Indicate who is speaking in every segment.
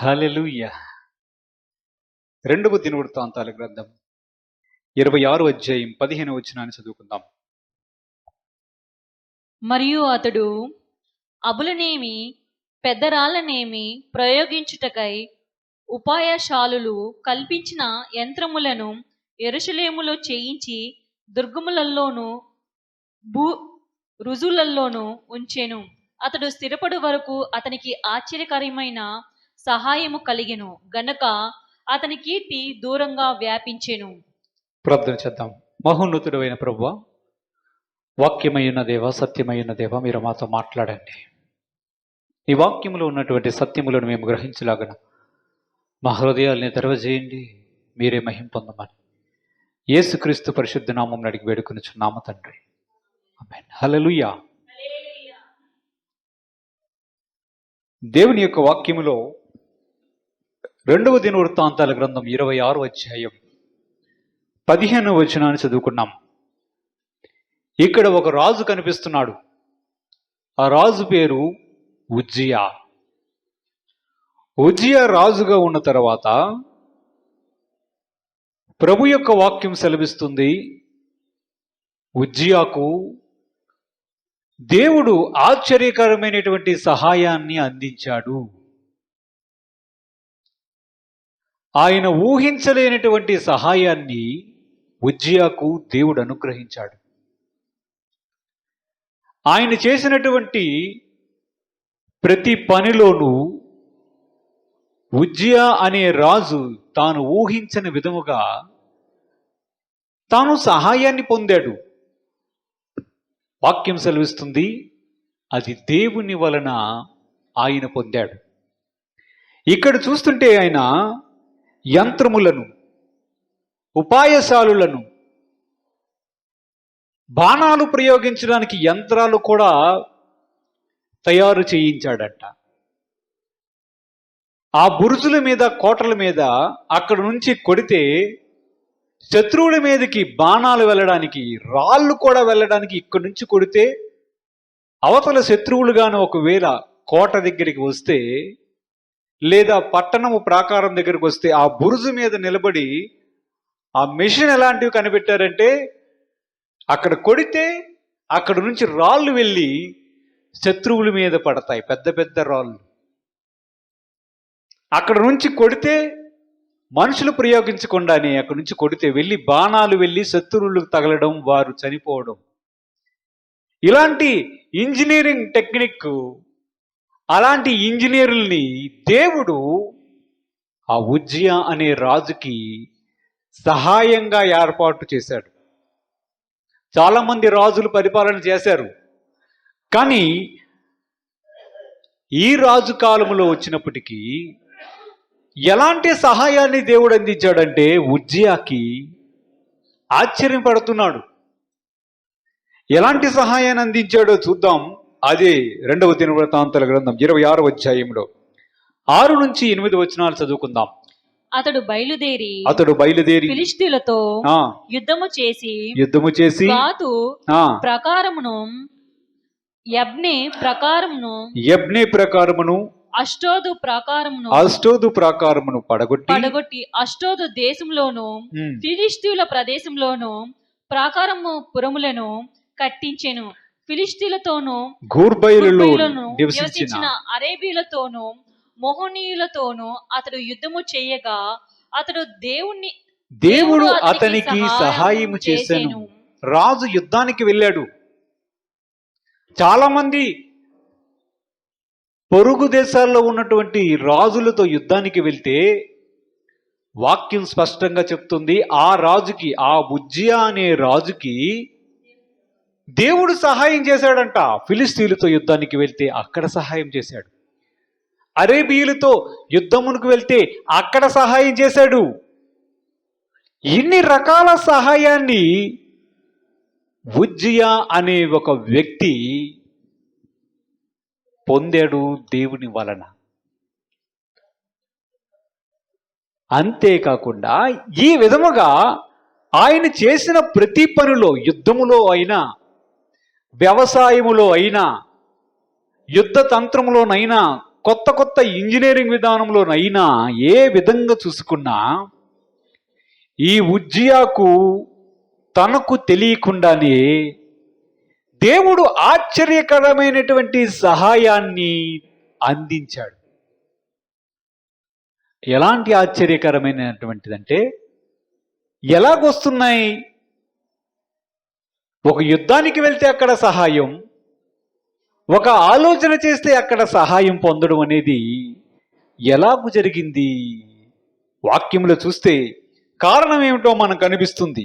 Speaker 1: హల్లెలూయా. రెండవ దినవృత్తాంతాల గ్రంథం 26వ అధ్యాయం 15వ వచనాన్ని చదువుకుందాం.
Speaker 2: మరియు అతడు అబులనేమి పెద్దరాళ్ళనేమి ప్రయోగించుటకై ఉపాయశాలులు కల్పించిన యంత్రములను యెరూషలేములో చేయించి దుర్గములలోను రుజులల్లోనూ ఉంచెను. అతడు స్థిరపడు వరకు అతనికి ఆశ్చర్యకరమైన సహాయము కలిగెను గనుక అతని కీర్తి దూరంగా వ్యాపించెను.
Speaker 1: ప్రార్థన చేద్దాం. మహోన్నతుడైన ప్రభువా, వాక్యమైన దేవ, సత్యమైన దేవ, మీరు మాతో మాట్లాడండి. ఈ వాక్యములో ఉన్నటువంటి సత్యములను మేము గ్రహించలాగన మా హృదయాల్ని తెరవజేయండి. మీరే మహిమ పొందమని యేసుక్రీస్తు పరిశుద్ధ నామం అడిగి వేడుకొనుచున్నాము తండ్రి. ఆమేన్. హల్లెలూయా. దేవుని యొక్క వాక్యములో రెండవ దినవృత్తాంతాల గ్రంథం 26వ అధ్యాయం 15వ వచనాన్ని చదువుకున్నాం. ఇక్కడ ఒక రాజు కనిపిస్తున్నాడు. ఆ రాజు పేరు ఉజ్జియా. ఉజ్జియా రాజుగా ఉన్న తర్వాత ప్రభు యొక్క వాక్యం సెలవిస్తుంది, ఉజ్జియాకు దేవుడు ఆశ్చర్యకరమైనటువంటి సహాయాన్ని అందించాడు. ఆయన ఊహించలేనటువంటి సహాయాన్ని ఉజ్జియాకు దేవుడు అనుగ్రహించాడు. ఆయన చేసినటువంటి ప్రతి పనిలోనూ ఉజ్జియా అనే రాజు తాను ఊహించని విధముగా తాను సహాయాన్ని పొందాడు. వాక్యం సెలవిస్తుంది, అది దేవుని వలన ఆయన పొందాడు. ఇక్కడ చూస్తుంటే ఆయన యంత్రములను, ఉపాయశాలులను, బాణాలు ప్రయోగించడానికి యంత్రాలు కూడా తయారు చేయించాడంట. ఆ బురుజుల మీద, కోటల మీద అక్కడ నుంచి కొడితే శత్రువుల మీదకి బాణాలు వెళ్ళడానికి, రాళ్ళు కూడా వెళ్ళడానికి ఇక్కడి నుంచి కొడితే అవతల శత్రువులుగాను ఒకవేళ కోట దగ్గరికి వస్తే లేదా పట్టణము ప్రాకారం దగ్గరికి వస్తే ఆ బురుజు మీద నిలబడి ఆ మెషిన్ ఎలాంటివి కనిపెట్టారంటే అక్కడ కొడితే అక్కడ నుంచి రాళ్ళు వెళ్ళి శత్రువుల మీద పడతాయి, పెద్ద పెద్ద రాళ్ళు. అక్కడ నుంచి కొడితే మనుషులు ప్రయోగించకుండానే అక్కడి నుంచి కొడితే వెళ్ళి బాణాలు వెళ్ళి శత్రువులకు తగలడం, వారు చనిపోవడం. ఇలాంటి ఇంజనీరింగ్ టెక్నిక్, అలాంటి ఇంజనీర్లని దేవుడు ఆ ఉజ్జియా అనే రాజుకి సహాయంగా ఏర్పాటు చేశాడు. చాలామంది రాజులు పరిపాలన చేశారు, కానీ ఈ రాజు కాలంలో వచ్చినప్పటికీ ఎలాంటి సహాయాన్ని దేవుడు అందించాడంటే ఉజ్జియాకి ఆశ్చర్యపడుతున్నాడు. ఎలాంటి సహాయాన్ని అందించాడో చూద్దాం. అదే రెండవ దినవృత్తాంతాల గ్రంథం 26వ అధ్యాయంలో 6 నుంచి 8 వచనాలు చదువుకుందాం.
Speaker 2: అతడు బయలుదేరి ఫిలిష్తీయులతో యుద్ధము చేసి గాతు ప్రకారమును యబ్నే ప్రకారమును అష్టోదు ప్రాకారమును పడగొట్టి అష్టోదు దేశంలోను ఫిలిష్తీయుల ప్రదేశంలోను ప్రాకారము పురములను కట్టించెను. ఫిలిష్తీయులతోనూ గూర్బయలులో నివసించిన అరేబీలతోనూ మోహనీయులతోనూ అతడు యుద్ధము చేయగా అతడు దేవుడు అతనికి సహాయము చేశాను.
Speaker 1: రాజు యుద్ధానికి వెళ్ళాడు. చాలా మంది పొరుగు దేశాల్లో ఉన్నటువంటి రాజులతో యుద్ధానికి వెళ్తే వాక్యం స్పష్టంగా చెప్తుంది, ఆ రాజుకి, ఆ ఉజ్జియా అనే రాజుకి దేవుడు సహాయం చేశాడంట. ఫిలిస్తీయులతో యుద్ధానికి వెళ్తే అక్కడ సహాయం చేశాడు. అరేబియులతో యుద్ధమునకు వెళ్తే అక్కడ సహాయం చేశాడు. ఇన్ని రకాల సహాయాన్ని ఉజ్జియా అనే ఒక వ్యక్తి పొందాడు దేవుని వలన. అంతేకాకుండా ఈ విధముగా ఆయన చేసిన ప్రతి పనిలో, యుద్ధములో అయినా, వ్యవసాయములో అయినా, యుద్ధ తంత్రములోనైనా, కొత్త కొత్త ఇంజనీరింగ్ విధానంలోనైనా ఏ విధంగా చూసుకున్నా ఈ ఉజ్జియాకు తనకు తెలియకుండానే దేవుడు ఆశ్చర్యకరమైనటువంటి సహాయాన్ని అందించాడు. ఎలాంటి ఆశ్చర్యకరమైనటువంటిదంటే, ఎలాగొస్తున్నాయి? ఒక యుద్ధానికి వెళ్తే అక్కడ సహాయం, ఒక ఆలోచన చేస్తే అక్కడ సహాయం పొందడం అనేది ఎలాగూ జరిగింది? వాక్యంలో చూస్తే కారణం ఏమిటో మనకు అనిపిస్తుంది.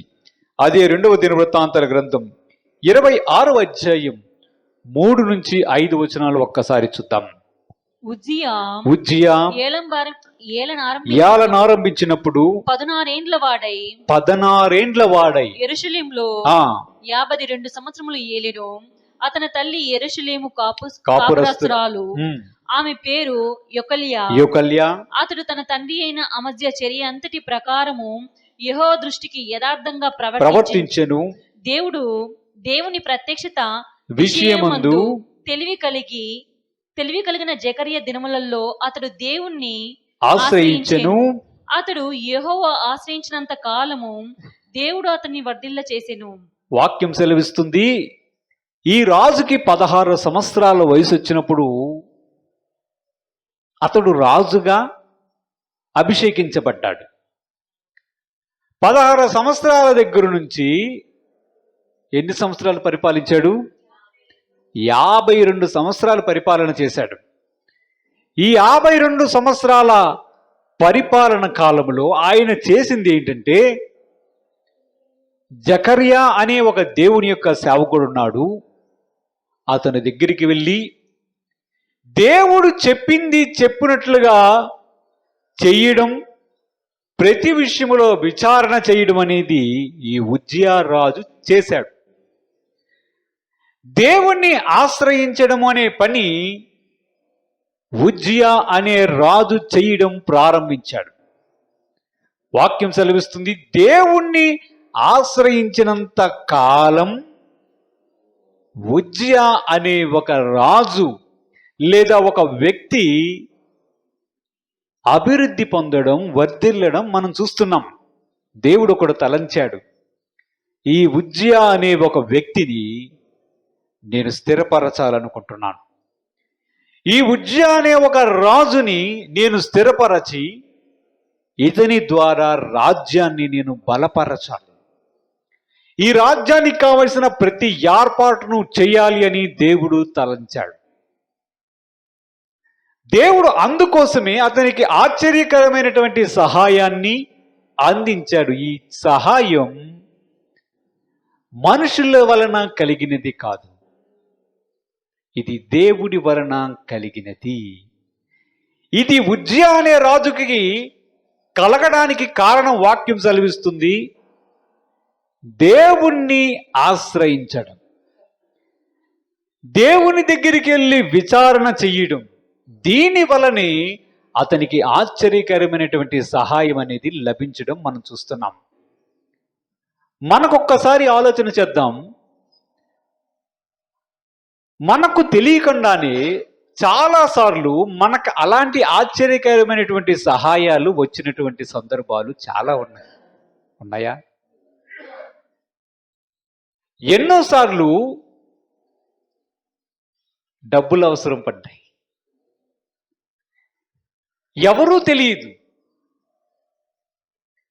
Speaker 1: అదే 2వ దినవృత్తాంతాల గ్రంథం 26వ అధ్యాయం 3 నుంచి 5 వచనాలు ఒక్కసారి చూద్దాం. ఉజ్జియా ఏలనారంభించినప్పుడు 16 ఏండ్ల వాడై
Speaker 2: యెరూషలేములో 52 సంవత్సరములు ఏలెను. అతని తల్లి యెరూషలేము కాపురస్తురాలు. ఆమె పేరు యొకల్యా. అతడు తన తండ్రి అయిన అమజ్యా చర్య అంతటి ప్రకారము యెహోవా దృష్టికి యథార్థంగా ప్రవర్తించెను. దేవుని ప్రత్యక్షత విషయమందు తెలివి కలిగిన జకర్యా దినములలో అతడు దేవుణ్ణి ఆశ్రయించెను. అతడు యెహోవా ఆశ్రయించినంత కాలము దేవుడు అతన్ని వర్ధిల్ల చేసెను.
Speaker 1: వాక్యం సెలవిస్తుంది, ఈ రాజుకి 16 సంవత్సరాల వయసు వచ్చినప్పుడు అతడు రాజుగా అభిషేకించబడ్డాడు. 16 సంవత్సరాల దగ్గర నుంచి ఎన్ని సంవత్సరాలు పరిపాలించాడు? 52 సంవత్సరాలు పరిపాలన చేశాడు. ఈ 52 సంవత్సరాల పరిపాలన కాలంలో ఆయన చేసింది ఏంటంటే, జకర్యా అనే ఒక దేవుని యొక్క సేవకుడు ఉన్నాడు. అతని దగ్గరికి వెళ్ళి దేవుడు చెప్పింది చెప్పినట్లుగా చెయ్యడం, ప్రతి విషయంలో విచారణ చేయడం అనేది ఈ ఉజ్జియా రాజు చేశాడు. దేవుణ్ణి ఆశ్రయించడం అనే పని ఉజ్జియా అనే రాజు చేయడం ప్రారంభించాడు. వాక్యం సెలవిస్తుంది, దేవుణ్ణి ఆశ్రయించినంత కాలం ఉజ్జియా అనే ఒక రాజు లేదా ఒక వ్యక్తి అభివృద్ధి పొందడం, వర్ధిల్లడం మనం చూస్తున్నాం. దేవుడు ఒకడు తలంచాడు, ఈ ఉజ్జియా అనే ఒక వ్యక్తిని నేను స్థిరపరచాలనుకుంటున్నాను. ఈ ఉజ్జియా అనే ఒక రాజుని నేను స్థిరపరచి ఇతని ద్వారా రాజ్యాన్ని నేను బలపరచాలి. ఈ రాజ్యానికి కావలసిన ప్రతి ఏర్పాటును చేయాలి అని దేవుడు తలంచాడు. దేవుడు అందుకోసమే అతనికి ఆశ్చర్యకరమైనటువంటి సహాయాన్ని అందించాడు. ఈ సహాయం మనుషుల వలన కలిగినది కాదు, ఇది దేవుడి వలన కలిగినది. ఇది ఉజ్జియా అనే రాజుకి కలగడానికి కారణం వాక్యం సెలవిస్తుంది, దేవుణ్ణి ఆశ్రయించడం, దేవుని దగ్గరికి వెళ్ళి విచారణ చెయ్యడం. దీని వలనే అతనికి ఆశ్చర్యకరమైనటువంటి సహాయం అనేది లభించడం మనం చూస్తున్నాం. మనకొక్కసారి ఆలోచన చేద్దాం. మనకు తెలియకుండానే చాలాసార్లు మనకు అలాంటి ఆశ్చర్యకరమైనటువంటి సహాయాలు వచ్చినటువంటి సందర్భాలు చాలా ఉన్నాయా? ఎన్నోసార్లు డబ్బులు అవసరం పడ్డాయి, ఎవరూ తెలియదు,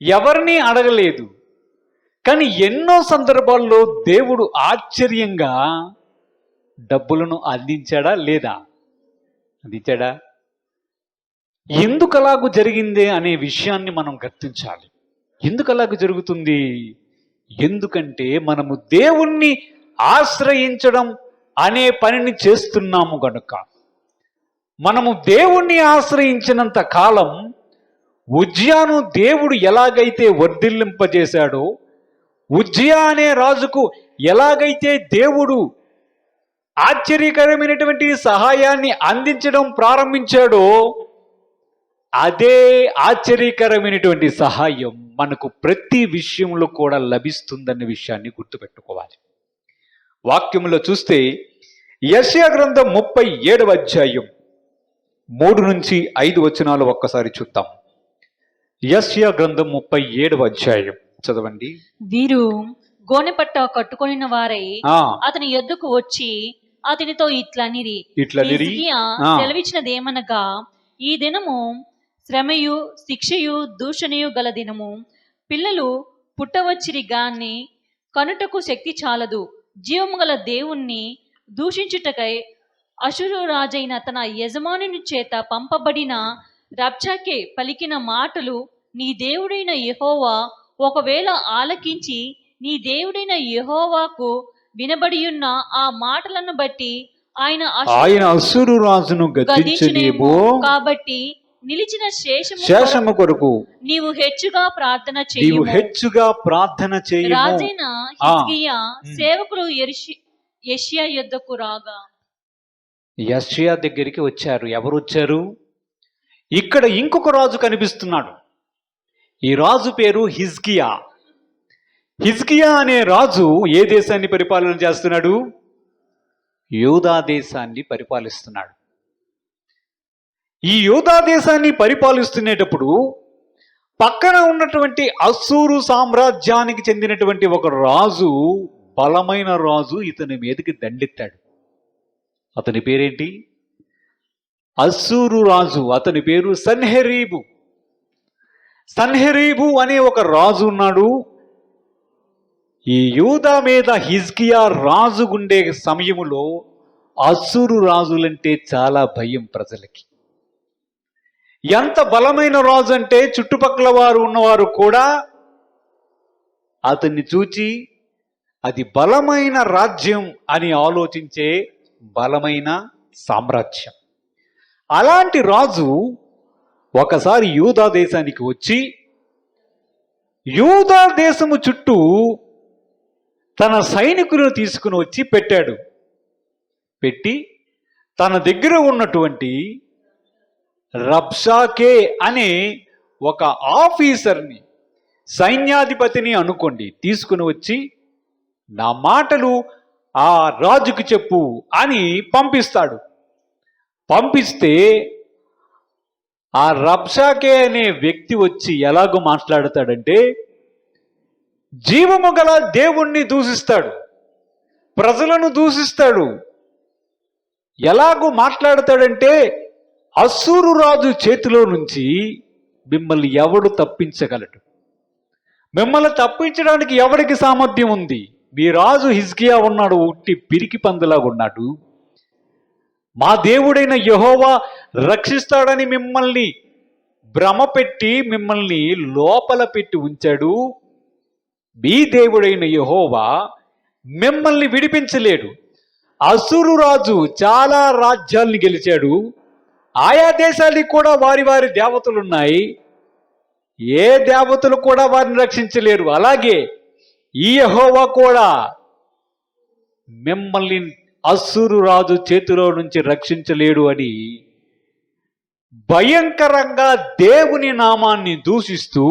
Speaker 1: ఎవరిని అడగలేదు, కానీ ఎన్నో సందర్భాల్లో దేవుడు ఆశ్చర్యంగా డబ్బులను అందించాడా లేదా? అందించాడా? ఎందుకు అలాగూ జరిగింది అనే విషయాన్ని మనం గుర్తించాలి. ఎందుకు అలాగూ జరుగుతుంది? ఎందుకంటే మనము దేవుణ్ణి ఆశ్రయించడం అనే పనిని చేస్తున్నాము గనుక. మనము దేవుణ్ణి ఆశ్రయించినంత కాలం ఉజ్జియాను దేవుడు ఎలాగైతే వర్ధిల్లింపజేశాడో, ఉజ్జియా అనే రాజుకు ఎలాగైతే దేవుడు ఆశ్చర్యకరమైనటువంటి సహాయాన్ని అందించడం ప్రారంభించాడో, అదే ఆశ్చర్యకరమైనటువంటి సహాయం మనకు ప్రతి విషయంలో కూడా లభిస్తుందన్న విషయాన్ని గుర్తుపెట్టుకోవాలి. వాక్యంలో చూస్తే యెషయా గ్రంథం 37వ అధ్యాయం 3-5 ఒక్కసారి చూద్దాం. యెషయా గ్రంథం 37వ అధ్యాయం చదవండి.
Speaker 2: వీరు గోనెపట్ట కట్టుకొనిన వారై
Speaker 1: ఆ
Speaker 2: అతని యొద్దకు వచ్చి అతనితో ఇట్లనిరి హిజ్కియా సెలవిచ్చినదేమనగా, ఈ దినము శ్రమయు శిక్షయు దూషణయు గల దినము. పిల్లలు పుట్టవచ్చిరి గాని కనుటకు శక్తి చాలదు. జీవము గల దేవుణ్ణి దూషించుటకై అషురు రాజైన తన యజమానుని చేత పంపబడిన రబ్షాకే పలికిన మాటలు నీ దేవుడైన యెహోవా ఒకవేళ ఆలకించి నీ దేవుడైన యెహోవాకు వినబడియున్న ఆ మాటలను బట్టి ఆయన
Speaker 1: అషురు రాజును గద్దించునేమో.
Speaker 2: కాబట్టి నిలిచిన
Speaker 1: శేషము కొరకు
Speaker 2: నీవు హెచ్చుగా ప్రార్థన చేయుము. రాజైన హిజ్కియా సేవకులు యెషయా యొద్దకు రాగా,
Speaker 1: యెషయా దగ్గరికి వచ్చారు. ఎవరు వచ్చారు? ఇక్కడ ఇంకొక రాజు కనిపిస్తున్నాడు. ఈ రాజు పేరు హిజ్కియా. హిజ్కియా అనే రాజు ఏ దేశాన్ని పరిపాలన చేస్తున్నాడు? యూదా దేశాన్ని పరిపాలిస్తున్నాడు. ఈ యూదా దేశాన్ని పరిపాలిస్తునేటప్పుడు పక్కన ఉన్నటువంటి అస్సూరు సామ్రాజ్యానికి చెందినటువంటి ఒక రాజు, బలమైన రాజు ఇతని మీదకి దండెత్తాడు. అతని పేరేంటి? అస్సూరు రాజు. అతని పేరు సన్హెరీబు. సన్హెరీబు అనే ఒక రాజు ఉన్నాడు. ఈ యూదా మీద హిజ్కియా రాజు గుండే సమయములో అస్సూరు రాజులంటే చాలా భయం ప్రజలకి. ఎంత బలమైన రాజు అంటే చుట్టుపక్కల వారు ఉన్నవారు కూడా అతన్ని చూచి అది బలమైన రాజ్యం అని ఆలోచించే బలమైన సామ్రాజ్యం. అలాంటి రాజు ఒకసారి యూదా దేశానికి వచ్చి యూదా దేశము చుట్టూ తన సైనికులను తీసుకుని వచ్చి పెట్టాడు. పెట్టి తన దగ్గర ఉన్నటువంటి రబ్షాకే అనే ఒక ఆఫీసర్ని, సైన్యాధిపతిని అనుకోండి, తీసుకుని వచ్చి నా మాటలు ఆ రాజుకు చెప్పు అని పంపిస్తాడు. పంపిస్తే ఆ రబ్షాకే అనే వ్యక్తి వచ్చి ఎలాగో మాట్లాడతాడంటే, జీవము గల దేవుణ్ణి దూషిస్తాడు, ప్రజలను దూషిస్తాడు. ఎలాగో మాట్లాడతాడంటే, అస్సూరు రాజు చేతిలో నుంచి మిమ్మల్ని ఎవడు తప్పించగలడు? మిమ్మల్ని తప్పించడానికి ఎవరికి సామర్థ్యం ఉంది? మీ రాజు హిజ్కియా ఉన్నాడు, ఉట్టి పిరికి పందులాగా ఉన్నాడు. మా దేవుడైన యెహోవా రక్షిస్తాడని మిమ్మల్ని భ్రమపెట్టి మిమ్మల్ని లోపల పెట్టి ఉంచాడు. మీ దేవుడైన యెహోవా మిమ్మల్ని విడిపించలేడు. అస్సూరు రాజు చాలా రాజ్యాల్ని గెలిచాడు. ఆయా దేశాలకు కూడా వారి వారి దేవతలు ఉన్నాయి. ఏ దేవతలు కూడా వారిని రక్షించలేరు. అలాగే ఈ యెహోవా కూడా మిమ్మల్ని అస్సూరు రాజు చేతిలో నుంచి రక్షించలేడు అని భయంకరంగా దేవుని నామాన్ని దూషిస్తూ,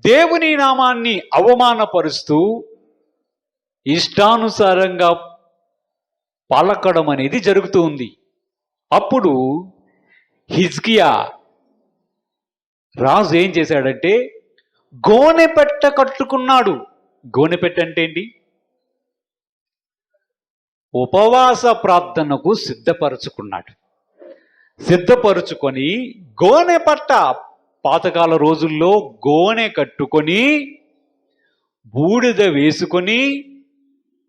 Speaker 1: దేవుని నామాన్ని అవమానపరుస్తూ ఇష్టానుసారంగా పలకడం అనేది జరుగుతూ ఉంది. అప్పుడు హిజ్కియా రాజు ఏం చేశాడంటే గోనెపెట్ట కట్టుకున్నాడు. గోనెపెట్ట అంటే ఏంటి? ఉపవాస ప్రార్థనకు సిద్ధపరచుకున్నాడు. సిద్ధపరుచుకొని గోనెపట్ట, పాతకాల రోజుల్లో గోనె కట్టుకొని బూడిద వేసుకొని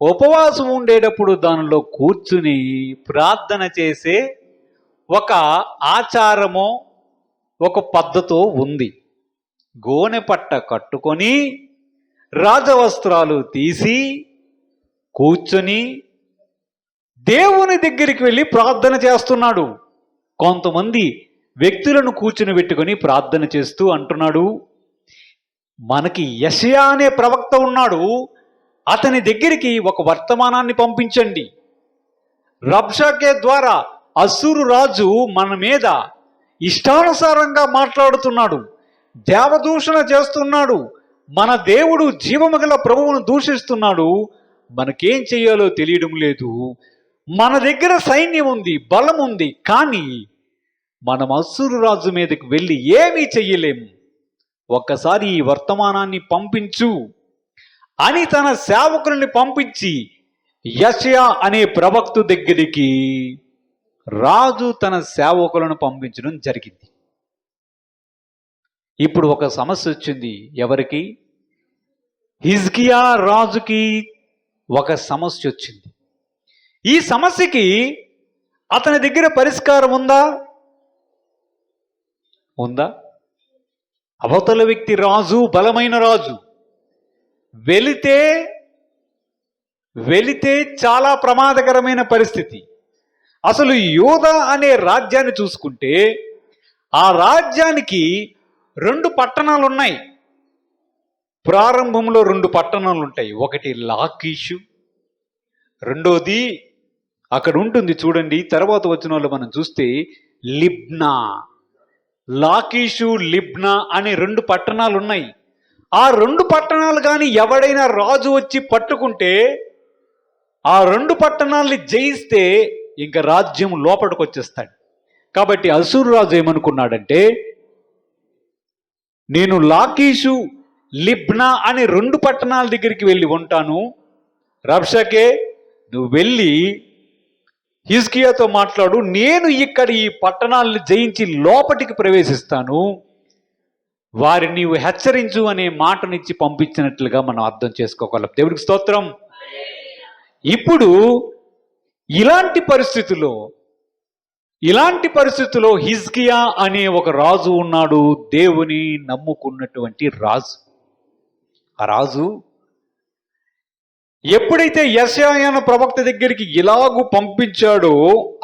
Speaker 1: ఉపవాసం ఉండేటప్పుడు దానిలో కూర్చుని ప్రార్థన చేసే ఒక ఆచారమో ఒక పద్ధతో ఉంది. గోనెపట్ట కట్టుకొని రాజవస్త్రాలు తీసి కూర్చొని దేవుని దగ్గరికి వెళ్ళి ప్రార్థన చేస్తున్నాడు. కొంతమంది వ్యక్తులను కూర్చుని పెట్టుకొని ప్రార్థన చేస్తూ అంటున్నాడు, మనకి యెషయా అనే ప్రవక్త ఉన్నాడు, అతని దగ్గరికి ఒక వర్తమానాన్ని పంపించండి. రబ్షాకే ద్వారా అస్సూరు రాజు మన మీద ఇష్టానుసారంగా మాట్లాడుతున్నాడు, దేవదూషణ చేస్తున్నాడు, మన దేవుడు జీవము గల ప్రభువును దూషిస్తున్నాడు, మనకేం చేయాలో తెలియడం లేదు. మన దగ్గర సైన్యం ఉంది, బలం ఉంది, కానీ మనం అస్సూరు రాజు మీదకి వెళ్ళి ఏమీ చెయ్యలేము, ఒక్కసారి ఈ వర్తమానాన్ని పంపించు అని తన సేవకుల్ని పంపించి యెషయా అనే ప్రవక్త దగ్గరికి రాజు తన సేవకులను పంపించడం జరిగింది. ఇప్పుడు ఒక సమస్య వచ్చింది. ఎవరికి? హిజ్కియా రాజుకి ఒక సమస్య వచ్చింది. ఈ సమస్యకి అతని దగ్గర పరిష్కారం ఉందా? అవతల వ్యక్తి రాజు బలమైన రాజు, వెళితే చాలా ప్రమాదకరమైన పరిస్థితి. అసలు యూదా అనే రాజ్యాన్ని చూసుకుంటే ఆ రాజ్యానికి 2 పట్టణాలు ఉన్నాయి. ప్రారంభంలో 2 పట్టణాలు ఉంటాయి. ఒకటి లాకీషు, రెండోది అక్కడ ఉంటుంది చూడండి, తర్వాత వచ్చిన వాళ్ళు మనం చూస్తే లిబ్నా. లాకీషు, లిబ్నా అనే 2 పట్టణాలు ఉన్నాయి. ఆ 2 పట్టణాలు కానీ ఎవడైనా రాజు వచ్చి పట్టుకుంటే ఆ 2 పట్టణాలని జయిస్తే ఇంకా రాజ్యం లోపలికి వచ్చేస్తాడు. కాబట్టి అసూరు రాజు ఏమనుకున్నాడంటే, నేను లాకీషు, లిబ్నా అనే 2 పట్టణాల దగ్గరికి వెళ్ళి ఉంటాను. రబ్షకే, నువ్వు వెళ్ళి హిజ్కియాతో మాట్లాడు, నేను ఇక్కడ ఈ పట్టణాలను జయించి లోపటికి ప్రవేశిస్తాను, వారిని నీవు హెచ్చరించు అనే మాటనిచ్చి పంపించినట్లుగా మనం అర్థం చేసుకోగలం. దేవుడికి స్తోత్రం. ఇప్పుడు ఇలాంటి పరిస్థితుల్లో హిజ్కియా అనే ఒక రాజు ఉన్నాడు, దేవుని నమ్ముకున్నటువంటి రాజు. ఆ రాజు ఎప్పుడైతే యెషయా ప్రవక్త దగ్గరికి ఇలాగూ పంపించాడో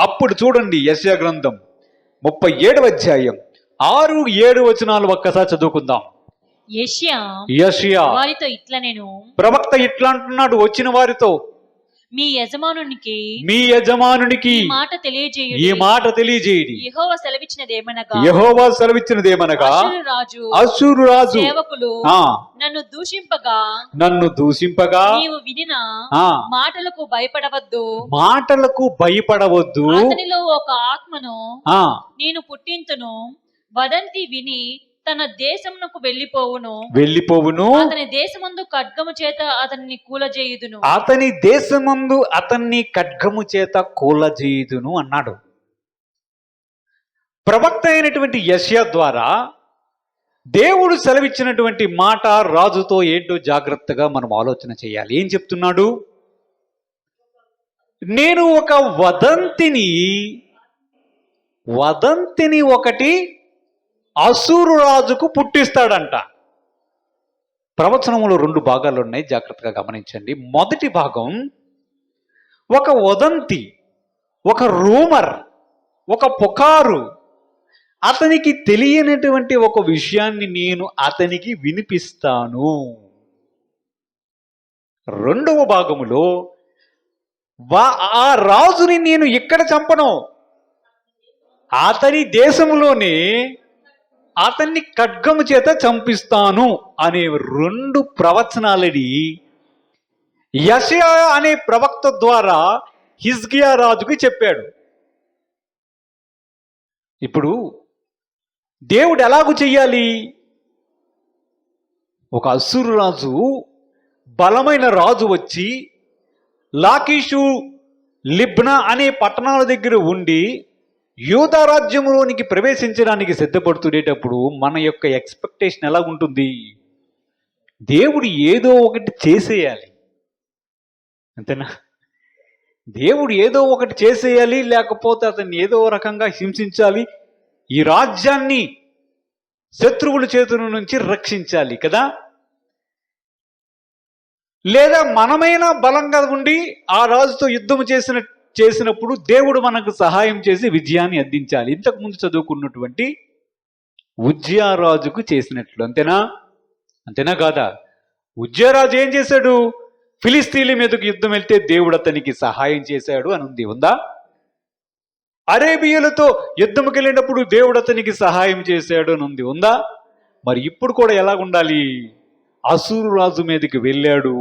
Speaker 1: అప్పుడు చూడండి, యెషయా గ్రంథం 37వ అధ్యాయం 6-7 వచనాలు ఒక్కసారి చదువుకుందాం. యెషయా
Speaker 2: వారితో ఇట్లా, నేను
Speaker 1: ప్రవక్త ఇట్లా అంటున్నాడు వచ్చిన వారితో,
Speaker 2: మీ యజమానునికి
Speaker 1: ఈ మాట తెలియజేయడి.
Speaker 2: యెహోవా సెలవిచ్చినదేమనగా
Speaker 1: అష్షూరు రాజు
Speaker 2: సేవకులు నన్ను దూషింపగా నీవు వినిన మాటలకు భయపడవద్దు. అతనిలో ఒక ఆత్మను నేను పుట్టింతును, వదంతి విని తన దేశమునకు వెళ్ళిపోవును. అతని దేశమందు ఖడ్గము చేత అతన్ని ఖడ్గము చేత కూలజేయుదును అన్నాడు. ప్రవక్త అయినటువంటి యెషయా ద్వారా దేవుడు సెలవిచ్చినటువంటి మాట రాజుతో ఏంటో జాగ్రత్తగా మనం ఆలోచన చేయాలి. ఏం చెప్తున్నాడు? నేను ఒక వదంతిని ఒకటి అసూరు రాజుకు పుట్టిస్తాడంట. ప్రవచనములో 2 భాగాలు ఉన్నాయి, జాగ్రత్తగా గమనించండి. మొదటి భాగం ఒక వదంతి, ఒక రూమర్, ఒక పుకారు, అతనికి తెలియనటువంటి ఒక విషయాన్ని నేను అతనికి వినిపిస్తాను. రెండవ భాగములో ఆ రాజుని నేను ఇక్కడ చంపను, అతని దేశంలోనే అతన్ని ఖడ్గము చేత చంపిస్తాను అనే 2 ప్రవచనాలని యెషయా అనే ప్రవక్త ద్వారా హిజ్కియా రాజుకి చెప్పాడు. ఇప్పుడు దేవుడు ఎలాగూ చెయ్యాలి? ఒక అష్షూరు రాజు, బలమైన రాజు వచ్చి లాకీషు, లిబ్నా అనే పట్టణాల దగ్గర ఉండి యూదా రాజ్యంలోనికి ప్రవేశించడానికి సిద్ధపడుతుండేటప్పుడు మన యొక్క ఎక్స్పెక్టేషన్ ఎలా ఉంటుంది? దేవుడు ఏదో ఒకటి చేసేయాలి, అంతేనా? దేవుడు ఏదో ఒకటి చేసేయాలి, లేకపోతే అతన్ని ఏదో రకంగా హింసించాలి, ఈ రాజ్యాన్ని శత్రువుల చేతుల నుంచి రక్షించాలి కదా. లేదా మనమైనా బలంగా ఉండి ఆ రాజుతో యుద్ధం చేసినప్పుడు దేవుడు మనకు సహాయం చేసి విజయాన్ని అందించాలి. ఇంతకుముందు చదువుకున్నటువంటి ఉజ్జియా రాజుకు చేసినట్లు. అంతేనా కాదా? ఉజ్జియా రాజు ఏం చేశాడు? ఫిలిస్తీన్ల మీదకు యుద్ధం వెళ్తే దేవుడు అతనికి సహాయం చేశాడు అని ఉందా? అరేబియలతో యుద్ధంకి వెళ్ళినప్పుడు దేవుడు అతనికి సహాయం చేశాడు అని ఉందా? మరి ఇప్పుడు కూడా ఎలాగుండాలి? అసూరు రాజు మీదకి వెళ్ళాడు,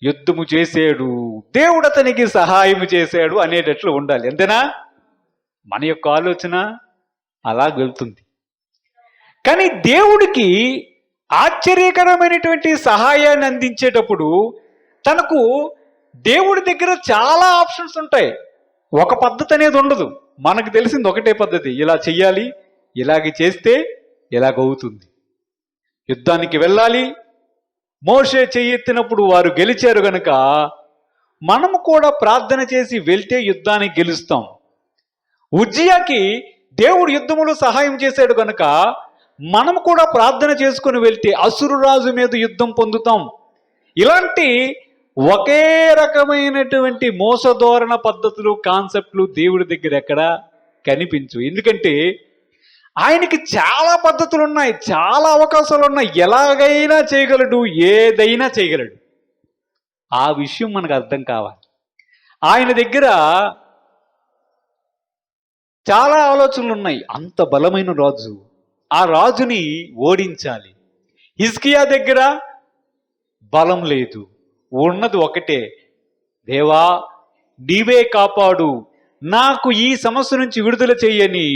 Speaker 2: యుద్ధము చేశాడు, దేవుడు అతనికి సహాయం చేశాడు అనేటట్లు ఉండాలి. అంతేనా?
Speaker 1: మన యొక్క ఆలోచన అలా వెళ్తుంది. కానీ దేవుడికి ఆశ్చర్యకరమైనటువంటి సహాయాన్ని అందించేటప్పుడు తనకు దేవుడి దగ్గర చాలా ఆప్షన్స్ ఉంటాయి. ఒక పద్ధతి అనేది ఉండదు. మనకు తెలిసింది ఒకటే పద్ధతి, ఇలా చెయ్యాలి, ఇలాగ చేస్తే ఇలాగవుతుంది. యుద్ధానికి వెళ్ళాలి, మోషే చెయ్యెత్తినప్పుడు వారు గెలిచారు గనుక మనము కూడా ప్రార్థన చేసి వెళ్తే యుద్ధానికి గెలుస్తాం. ఉజ్జియాకి దేవుడు యుద్ధములో సహాయం చేశాడు గనుక మనం కూడా ప్రార్థన చేసుకుని వెళ్తే అసురు రాజు మీద యుద్ధం పొందుతాం. ఇలాంటి ఒకే రకమైనటువంటి మోసధోరణ పద్ధతులు, కాన్సెప్ట్లు దేవుడి దగ్గర ఎక్కడ కనిపించు. ఎందుకంటే ఆయనకి చాలా పద్ధతులు ఉన్నాయి, చాలా అవకాశాలు ఉన్నాయి. ఎలాగైనా చేయగలడు, ఏదైనా చేయగలడు. ఆ విషయం మనకు అర్థం కావాలి. ఆయన దగ్గర చాలా ఆలోచనలు ఉన్నాయి. అంత బలమైన రాజు, ఆ రాజుని ఓడించాలి. హిజ్కియా దగ్గర బలం లేదు, ఉన్నది ఒకటే, దేవా నీవే కాపాడు, నాకు ఈ సమస్య నుంచి విడుదల చెయ్యని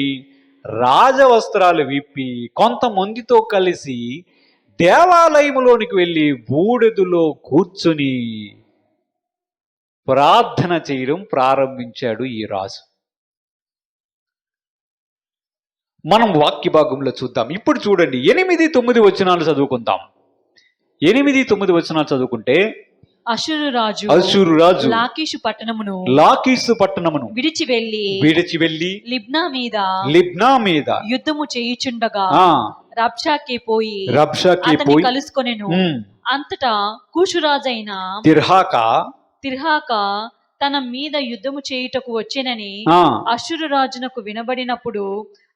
Speaker 1: రాజవస్త్రాలు విప్పి కొంతమందితో కలిసి దేవాలయములోనికి వెళ్ళి బూడిదలో కూర్చుని ప్రార్థన చేయడం ప్రారంభించాడు ఈ రాజు. మనం వాక్య భాగంలో చూద్దాం. ఇప్పుడు చూడండి, 8-9 వచనాలు చదువుకుందాం. 8-9 వచనాలు చదువుకుంటే, అషూరు రాజు లాకీషు పట్టణమును విడిచి వెళ్ళి లిబ్నా మీద యుద్ధము చేయుచుండగా రబ్షాకే పోయి కలుసుకొనెను. అంతటా కూషురాజైన తిర్హాక తన మీద యుద్ధము చేయుటకు వచ్చెనని అషూరు రాజునకు వినబడినప్పుడు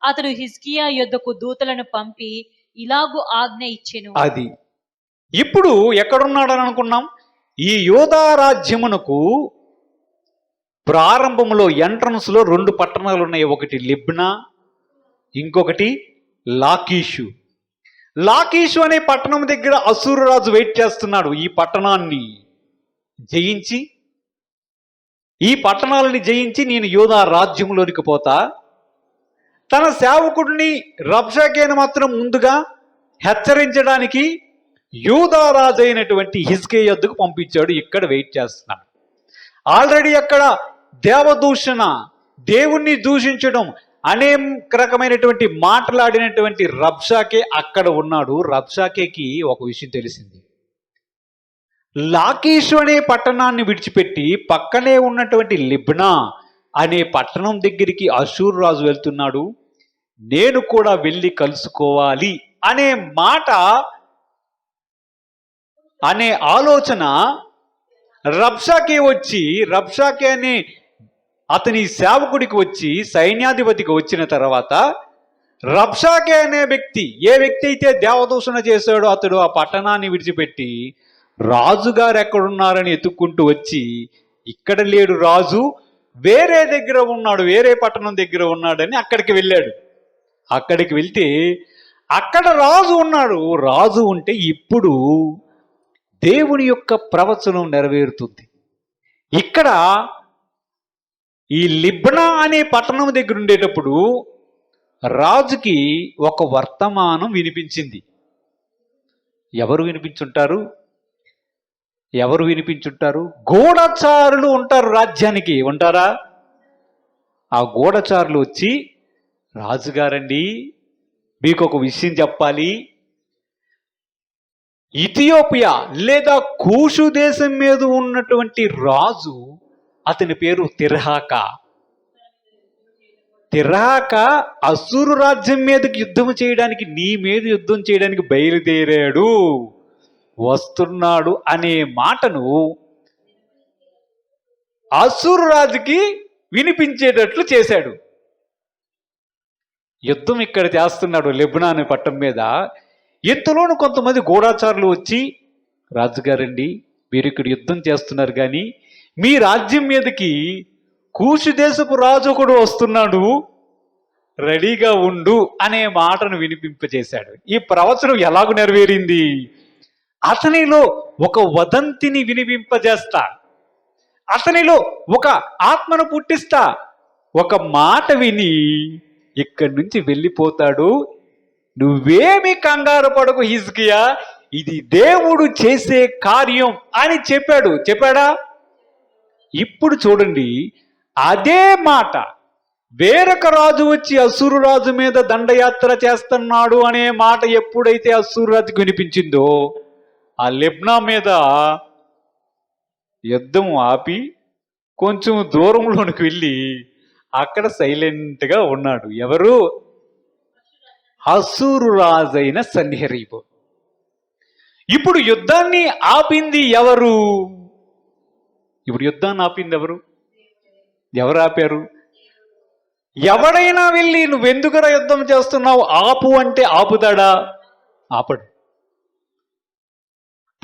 Speaker 1: అతడు హిజ్కియా యొద్దకు దూతలను పంపి ఇలాగు ఆజ్ఞ ఇచ్చెను. అది ఇప్పుడు ఎక్కడున్నాడని అనుకున్నాం? ఈ యోధా రాజ్యమునకు ప్రారంభంలో ఎంట్రన్స్ లో 2 పట్టణాలు ఉన్నాయి. ఒకటి లిబ్నా, ఇంకొకటి లాకీషు. లాకీషు అనే పట్టణం దగ్గర అసూరు రాజు వెయిట్ చేస్తున్నాడు. ఈ పట్టణాన్ని జయించి, ఈ పట్టణాలని జయించి నేను యోధా రాజ్యంలోనికి పోతా, తన సేవకుడిని రబ్షాకేను మాత్రం ముందుగా హెచ్చరించడానికి యూదా రాజు అయినటువంటి హిజ్కియా యొద్దకు పంపించాడు. ఇక్కడ వెయిట్ చేస్తున్నాడు. ఆల్రెడీ అక్కడ దేవదూషణ, దేవుణ్ణి దూషించడం, అనేక రకమైనటువంటి మాట్లాడినటువంటి రబ్షాకే అక్కడ ఉన్నాడు. రబ్షాకేకి ఒక విషయం తెలిసింది. లాకీషు అనే పట్టణాన్ని విడిచిపెట్టి పక్కనే ఉన్నటువంటి లిబ్నా అనే పట్టణం దగ్గరికి అషూరు రాజు వెళ్తున్నాడు, నేను కూడా వెళ్ళి కలుసుకోవాలి అనే మాట, అనే ఆలోచన రబ్షాకే అనే అతని సేవకుడికి వచ్చి, సైన్యాధిపతికి వచ్చిన తర్వాత రబ్షాకే అనే వ్యక్తి, ఏ వ్యక్తి అయితే దేవదూషణ చేశాడో అతడు ఆ పట్టణాన్ని విడిచిపెట్టి రాజుగారు ఎక్కడున్నారని ఎత్తుక్కుంటూ వచ్చి, ఇక్కడ లేడు రాజు, వేరే దగ్గర ఉన్నాడు, వేరే పట్టణం దగ్గర ఉన్నాడని అక్కడికి వెళ్ళాడు. అక్కడికి వెళ్తే అక్కడ రాజు ఉన్నాడు. రాజు ఉంటే ఇప్పుడు దేవుని యొక్క ప్రవచనం నెరవేరుతుంది. ఇక్కడ ఈ లిబ్నా అనే పట్టణం దగ్గర ఉండేటప్పుడు రాజుకి ఒక వర్తమానం వినిపించింది. ఎవరు వినిపించుంటారు? గూఢచారులు ఉంటారు, రాజ్యానికి ఉంటారా? ఆ గూఢచారులు వచ్చి, రాజుగారండి మీకు ఒక విషయం చెప్పాలి, ఇథియోపియా లేదా కూషు దేశం మీద ఉన్నటువంటి రాజు, అతని పేరు తిర్హాక అసూరు రాజ్యం మీదకి యుద్ధం చేయడానికి, నీ మీద యుద్ధం చేయడానికి బయలుదేరాడు, వస్తున్నాడు అనే మాటను అసూరు రాజుకి వినిపించేటట్లు చేశాడు. యుద్ధం ఇక్కడ చేస్తున్నాడు లిబ్నా అనే పట్టణం మీద. ఇంతలోను కొంతమంది గూఢాచారులు వచ్చి, రాజుగారండి మీరు ఇక్కడ యుద్ధం చేస్తున్నారు, కానీ మీ రాజ్యం మీదకి కూషు దేశపు రాజు ఒకడు వస్తున్నాడు, రెడీగా ఉండు అనే మాటను వినిపింపజేశాడు. ఈ ప్రవచనం ఎలాగూ నెరవేరింది? అతనిలో ఒక వదంతిని వినిపింపజేస్తా, అతనిలో ఒక ఆత్మను పుట్టిస్తా, ఒక మాట విని ఇక్కడి నుంచి వెళ్ళిపోతాడు. నువ్వేమి కంగారు పడకు హిజ్కియా, ఇది దేవుడు చేసే కార్యం అని చెప్పాడా? ఇప్పుడు చూడండి, అదే మాట వేరొక రాజు వచ్చి అస్సూరు రాజు మీద దండయాత్ర చేస్తున్నాడు అనే మాట ఎప్పుడైతే అస్సూరు రాజుకు వినిపించిందో, ఆ లెబ్నా మీద యుద్ధం ఆపి కొంచెం దూరంలోనికి వెళ్ళి అక్కడ సైలెంట్గా ఉన్నాడు. ఎవరు? అస్సూరు రాజైన సన్హెరీబు. ఇప్పుడు యుద్ధాన్ని ఆపింది ఎవరు? ఎవరు ఆపారు? ఎవడైనా వెళ్ళి నువ్వెందుకురా యుద్ధం చేస్తున్నావు ఆపు అంటే ఆపుతాడా? ఆపడు.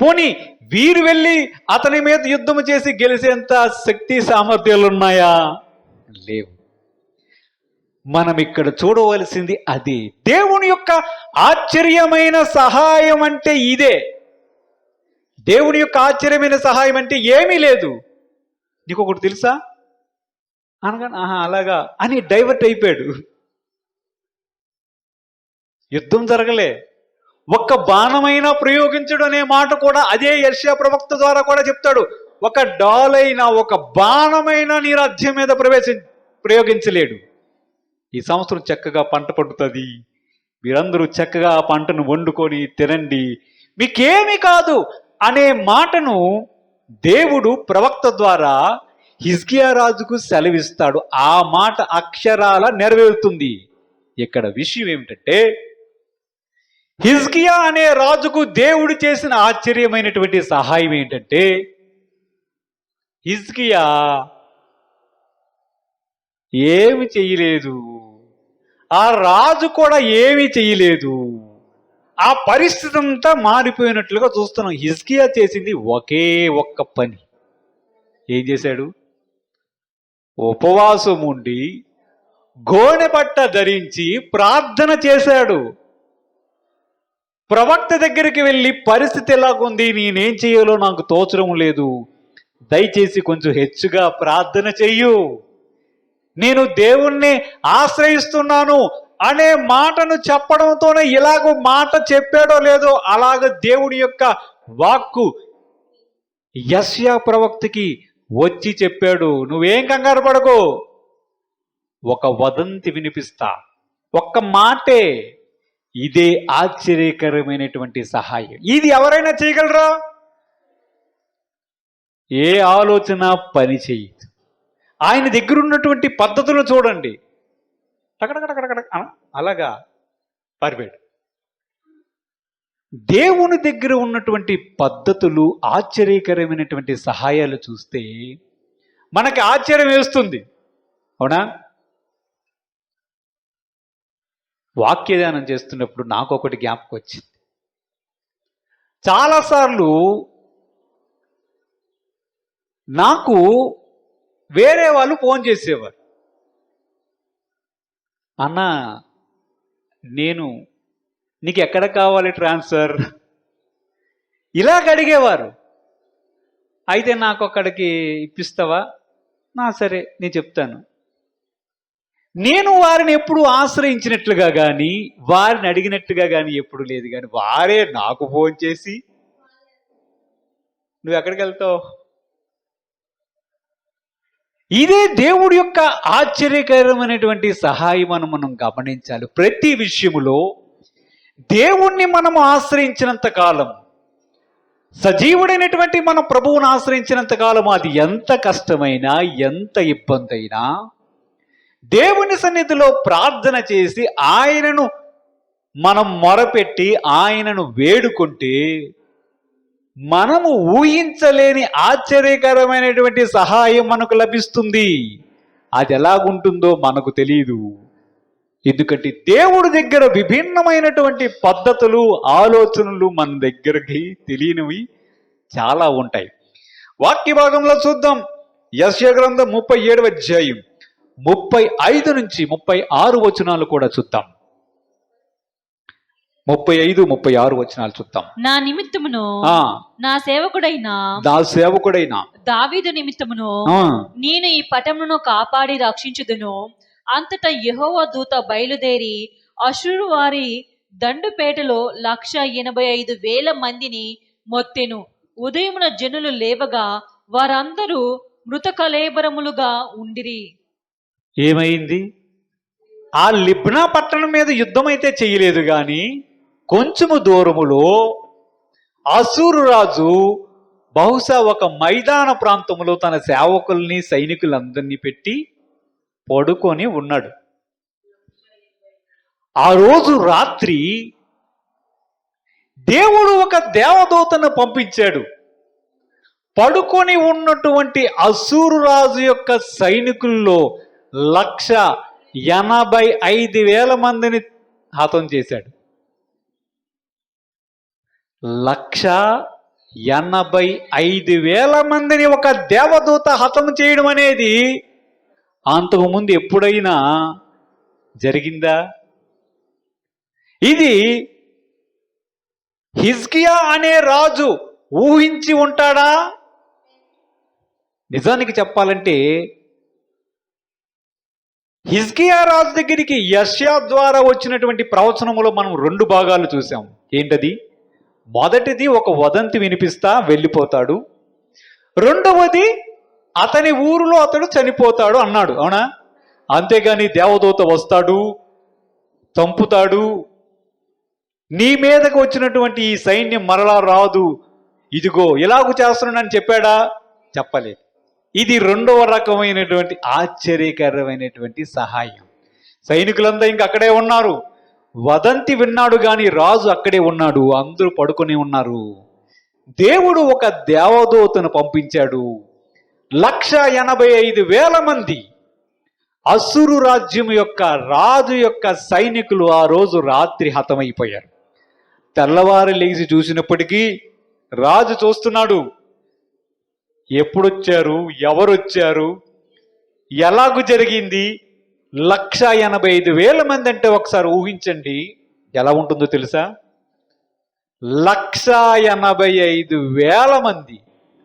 Speaker 1: పోనీ వీరు వెళ్ళి అతని మీద యుద్ధం చేసి గెలిచేంత శక్తి సామర్థ్యాలు ఉన్నాయా? లేవు. మనం ఇక్కడ చూడవలసింది అదే. దేవుని యొక్క ఆశ్చర్యమైన సహాయం అంటే ఇదే. దేవుని యొక్క ఆశ్చర్యమైన సహాయం అంటే ఏమీ లేదు. నీకు ఒకటి తెలుసా అనగానే అలాగా అని డైవర్ట్ అయిపోయాడు. యుద్ధం జరగలే. ఒక్క బాణమైనా ప్రయోగించడు అనే మాట కూడా అదే యెషయా ప్రవక్త ద్వారా కూడా చెప్తాడు. ఒక డాలైనా ఒక బాణమైనా నీ రాజ్యం మీద ప్రయోగించలేడు. ఈ సంవత్సరం చక్కగా పంట పండుతుంది, మీరందరూ చక్కగా ఆ పంటను వండుకొని తినండి, మీకేమీ కాదు అనే మాటను దేవుడు ప్రవక్త ద్వారా హిజ్కియా రాజుకు సెలవిస్తాడు. ఆ మాట అక్షరాల నెరవేరుతుంది. ఇక్కడ విషయం ఏమిటంటే, హిజ్కియా అనే రాజుకు దేవుడు చేసిన ఆశ్చర్యమైనటువంటి సహాయం ఏంటంటే, హిజ్కియా ఏమి చెయ్యలేదు, ఆ రాజు కూడా ఏమీ చెయ్యలేదు. ఆ పరిస్థితి అంతా మారిపోయినట్లుగా చూస్తున్నాం. హిజ్కియా చేసింది ఒకే ఒక్క పని. ఏం చేశాడు? ఉపవాసం ఉండి గోనె పట్ట ధరించి ప్రార్థన చేశాడు. ప్రవక్త దగ్గరికి వెళ్ళి పరిస్థితి ఎలాగుంది, నేనేం చేయాలో నాకు తోచడం లేదు, దయచేసి కొంచెం హెచ్చుగా ప్రార్థన చెయ్యు, నేను దేవుణ్ణి ఆశ్రయిస్తున్నాను అనే మాటను చెప్పడంతోనే ఇలాగో మాట చెప్పాడో లేదో అలాగ దేవుడి యొక్క వాక్కు యెషయా ప్రవక్తకి వచ్చి చెప్పాడు. నువ్వేం కంగారు పడకు, ఒక వదంతి వినిపిస్తా, ఒక్క మాటే. ఇదే ఆశ్చర్యకరమైనటువంటి సహాయం. ఇది ఎవరైనా చేయగలరా? ఏ ఆలోచన పని చేయదు. ఆయన దగ్గర ఉన్నటువంటి పద్ధతులు చూడండి, టకటకటకటకట అలాగా పారిపోయాడు. దేవుని దగ్గర ఉన్నటువంటి పద్ధతులు, ఆశ్చర్యకరమైనటువంటి సహాయాలు చూస్తే మనకి ఆశ్చర్యం వేస్తుంది. అవునా? వాక్యదానం చేస్తున్నప్పుడు నాకు ఒకటి జ్ఞాపకం వచ్చింది. చాలాసార్లు నాకు వేరే వాళ్ళు ఫోన్ చేసేవారు, అన్నా నీకు ఎక్కడ కావాలి ట్రాన్స్ఫర్, ఇలాగ అడిగేవారు. అయితే నాకు అక్కడికి ఇప్పిస్తావా? సరే నేను చెప్తాను. నేను వారిని ఎప్పుడు ఆశ్రయించినట్లుగా కానీ వారిని అడిగినట్టుగా కానీ ఎప్పుడు లేదు. కానీ వారే నాకు ఫోన్ చేసి, నువ్వు ఎక్కడికి వెళ్తావు? ఇదే దేవుడి యొక్క ఆశ్చర్యకరమైనటువంటి సహాయం అని మనం గమనించాలి. ప్రతి విషయములో దేవుణ్ణి మనం ఆశ్రయించినంత కాలం, సజీవుడైనటువంటి మన ప్రభువును ఆశ్రయించినంత కాలం, అది ఎంత కష్టమైనా ఎంత ఇబ్బంది అయినా దేవుని సన్నిధిలో ప్రార్థన చేసి ఆయనను మనం మొరపెట్టి ఆయనను వేడుకుంటే మనము ఊహించలేని ఆశ్చర్యకరమైనటువంటి సహాయం మనకు లభిస్తుంది. అది ఎలాగుంటుందో మనకు తెలియదు. ఎందుకంటే దేవుడి దగ్గర విభిన్నమైనటువంటి పద్ధతులు, ఆలోచనలు మన దగ్గరికి తెలియనివి చాలా ఉంటాయి. వాక్య భాగంలో చూద్దాం. యెషయా గ్రంథం 37వ అధ్యాయం 35 నుంచి 36 వచనాలు కూడా చూద్దాం. 35, 36 వచనాలు చూద్దాం.
Speaker 3: నా నిమిత్తమును
Speaker 1: ఆ
Speaker 3: నా సేవకుడైన
Speaker 1: నా సేవకుడైన
Speaker 3: దావీదు నిమిత్తమును
Speaker 1: ఆ,
Speaker 3: నేను ఈ పట్టణమును కాపాడి రక్షించుదును. అంతటా యెహోవా దూత బయలుదేరి అషూరు వారి దండుపేటలో 185,000 మందిని మొత్తెను. ఉదయమున జనులు లేవగా వారందరూ మృత కళేబరములుగా ఉండిరి.
Speaker 1: ఏమైంది? ఆ లిబ్నా పట్టణం మీద యుద్ధం అయితే చేయలేదు గాని కొంచెము దూరములో అసూరు రాజు బహుశా ఒక మైదాన ప్రాంతంలో తన సేవకుల్ని సైనికులందరినీ పెట్టి పడుకొని ఉన్నాడు. ఆ రోజు రాత్రి దేవుడు ఒక దేవదూతను పంపించాడు. పడుకొని ఉన్నటువంటి అసూరు రాజు యొక్క సైనికుల్లో 185,000 మందిని హతం చేశాడు. 185,000 మందిని ఒక దేవదూత హతం చేయడం అనేది అంతకుముందు ఎప్పుడైనా జరిగిందా? ఇది హిజ్కియా అనే రాజు ఊహించి ఉంటాడా? నిజానికి చెప్పాలంటే హిజ్కియా రాజు దగ్గరికి యెషయా ద్వారా వచ్చినటువంటి ప్రవచనములో మనం 2 భాగాలు చూసాం. ఏంటది? మొదటిది ఒక వదంతి వినిపిస్తా వెళ్ళిపోతాడు, రెండవది అతని ఊరిలో అతడు చనిపోతాడు అన్నాడు. అవునా? అంతేగాని దేవదూత వస్తాడు, చంపుతాడు, నీ మీదకు వచ్చినటువంటి ఈ సైన్యం మరలా రాదు, ఇదిగో ఇలాగూ చేస్తున్నానని చెప్పాడా? చెప్పలేదు. ఇది 2వ రకమైనటువంటి ఆశ్చర్యకరమైనటువంటి సహాయం. సైనికులంతా ఇంక అక్కడే ఉన్నారు. వదంతి విన్నాడు గాని రాజు అక్కడే ఉన్నాడు. అందరూ పడుకొని ఉన్నారు. దేవుడు ఒక దేవదూతను పంపించాడు. 185,000 మంది అసురు రాజ్యం యొక్క రాజు యొక్క సైనికులు ఆ రోజు రాత్రి హతమైపోయారు. తెల్లవారు లేచి చూసినప్పటికీ రాజు చూస్తున్నాడు. ఎప్పుడొచ్చారు, ఎవరొచ్చారు, ఎలాగూ జరిగింది? 185,000 మంది అంటే ఒకసారి ఊహించండి ఎలా ఉంటుందో తెలుసా? 185,000 మంది.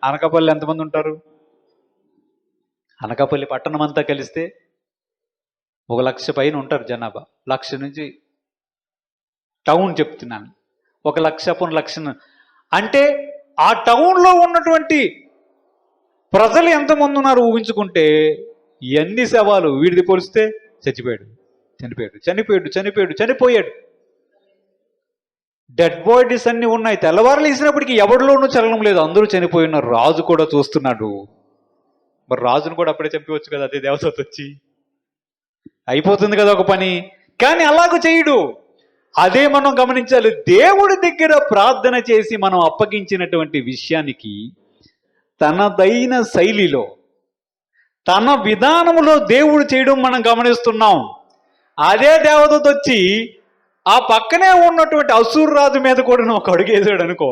Speaker 1: అనకాపల్లి ఎంతమంది ఉంటారు? అనకాపల్లి పట్టణం అంతా కలిస్తే 1,00,000 పైన ఉంటారు జనాభా. 1,00,000 నుంచి టౌన్ చెప్తున్నాను. 1,00,000 పోను 1,00,000 అంటే ఆ టౌన్లో ఉన్నటువంటి ప్రజలు ఎంతమంది ఉన్నారు ఊహించుకుంటే ఎన్ని శవాలు వీడిది పోలిస్తే చనిపోయాడు. డెడ్ బాడీస్ అన్ని ఉన్నాయి. తెల్లవారులు వేసినప్పటికీ ఎవరిలోనూ చలనం లేదు, అందరూ చనిపోయి ఉన్నారు. రాజు కూడా చూస్తున్నాడు. మరి రాజును కూడా అప్పుడే చంపవచ్చు కదా, అదే దేవదూత వచ్చి అయిపోతుంది కదా ఒక పని. కానీ అలాగూ చేయడు. అదే మనం గమనించాలి. దేవుడి దగ్గర ప్రార్థన చేసి మనం అప్పగించినటువంటి విషయానికి తనదైన శైలిలో, తన విధానంలో దేవుడు చేయడం మనం గమనిస్తున్నాం. అదే దేవదూత వచ్చి ఆ పక్కనే ఉన్నటువంటి అసూరు రాజు మీద కూడా ఒక అడుగేసాడు అనుకో,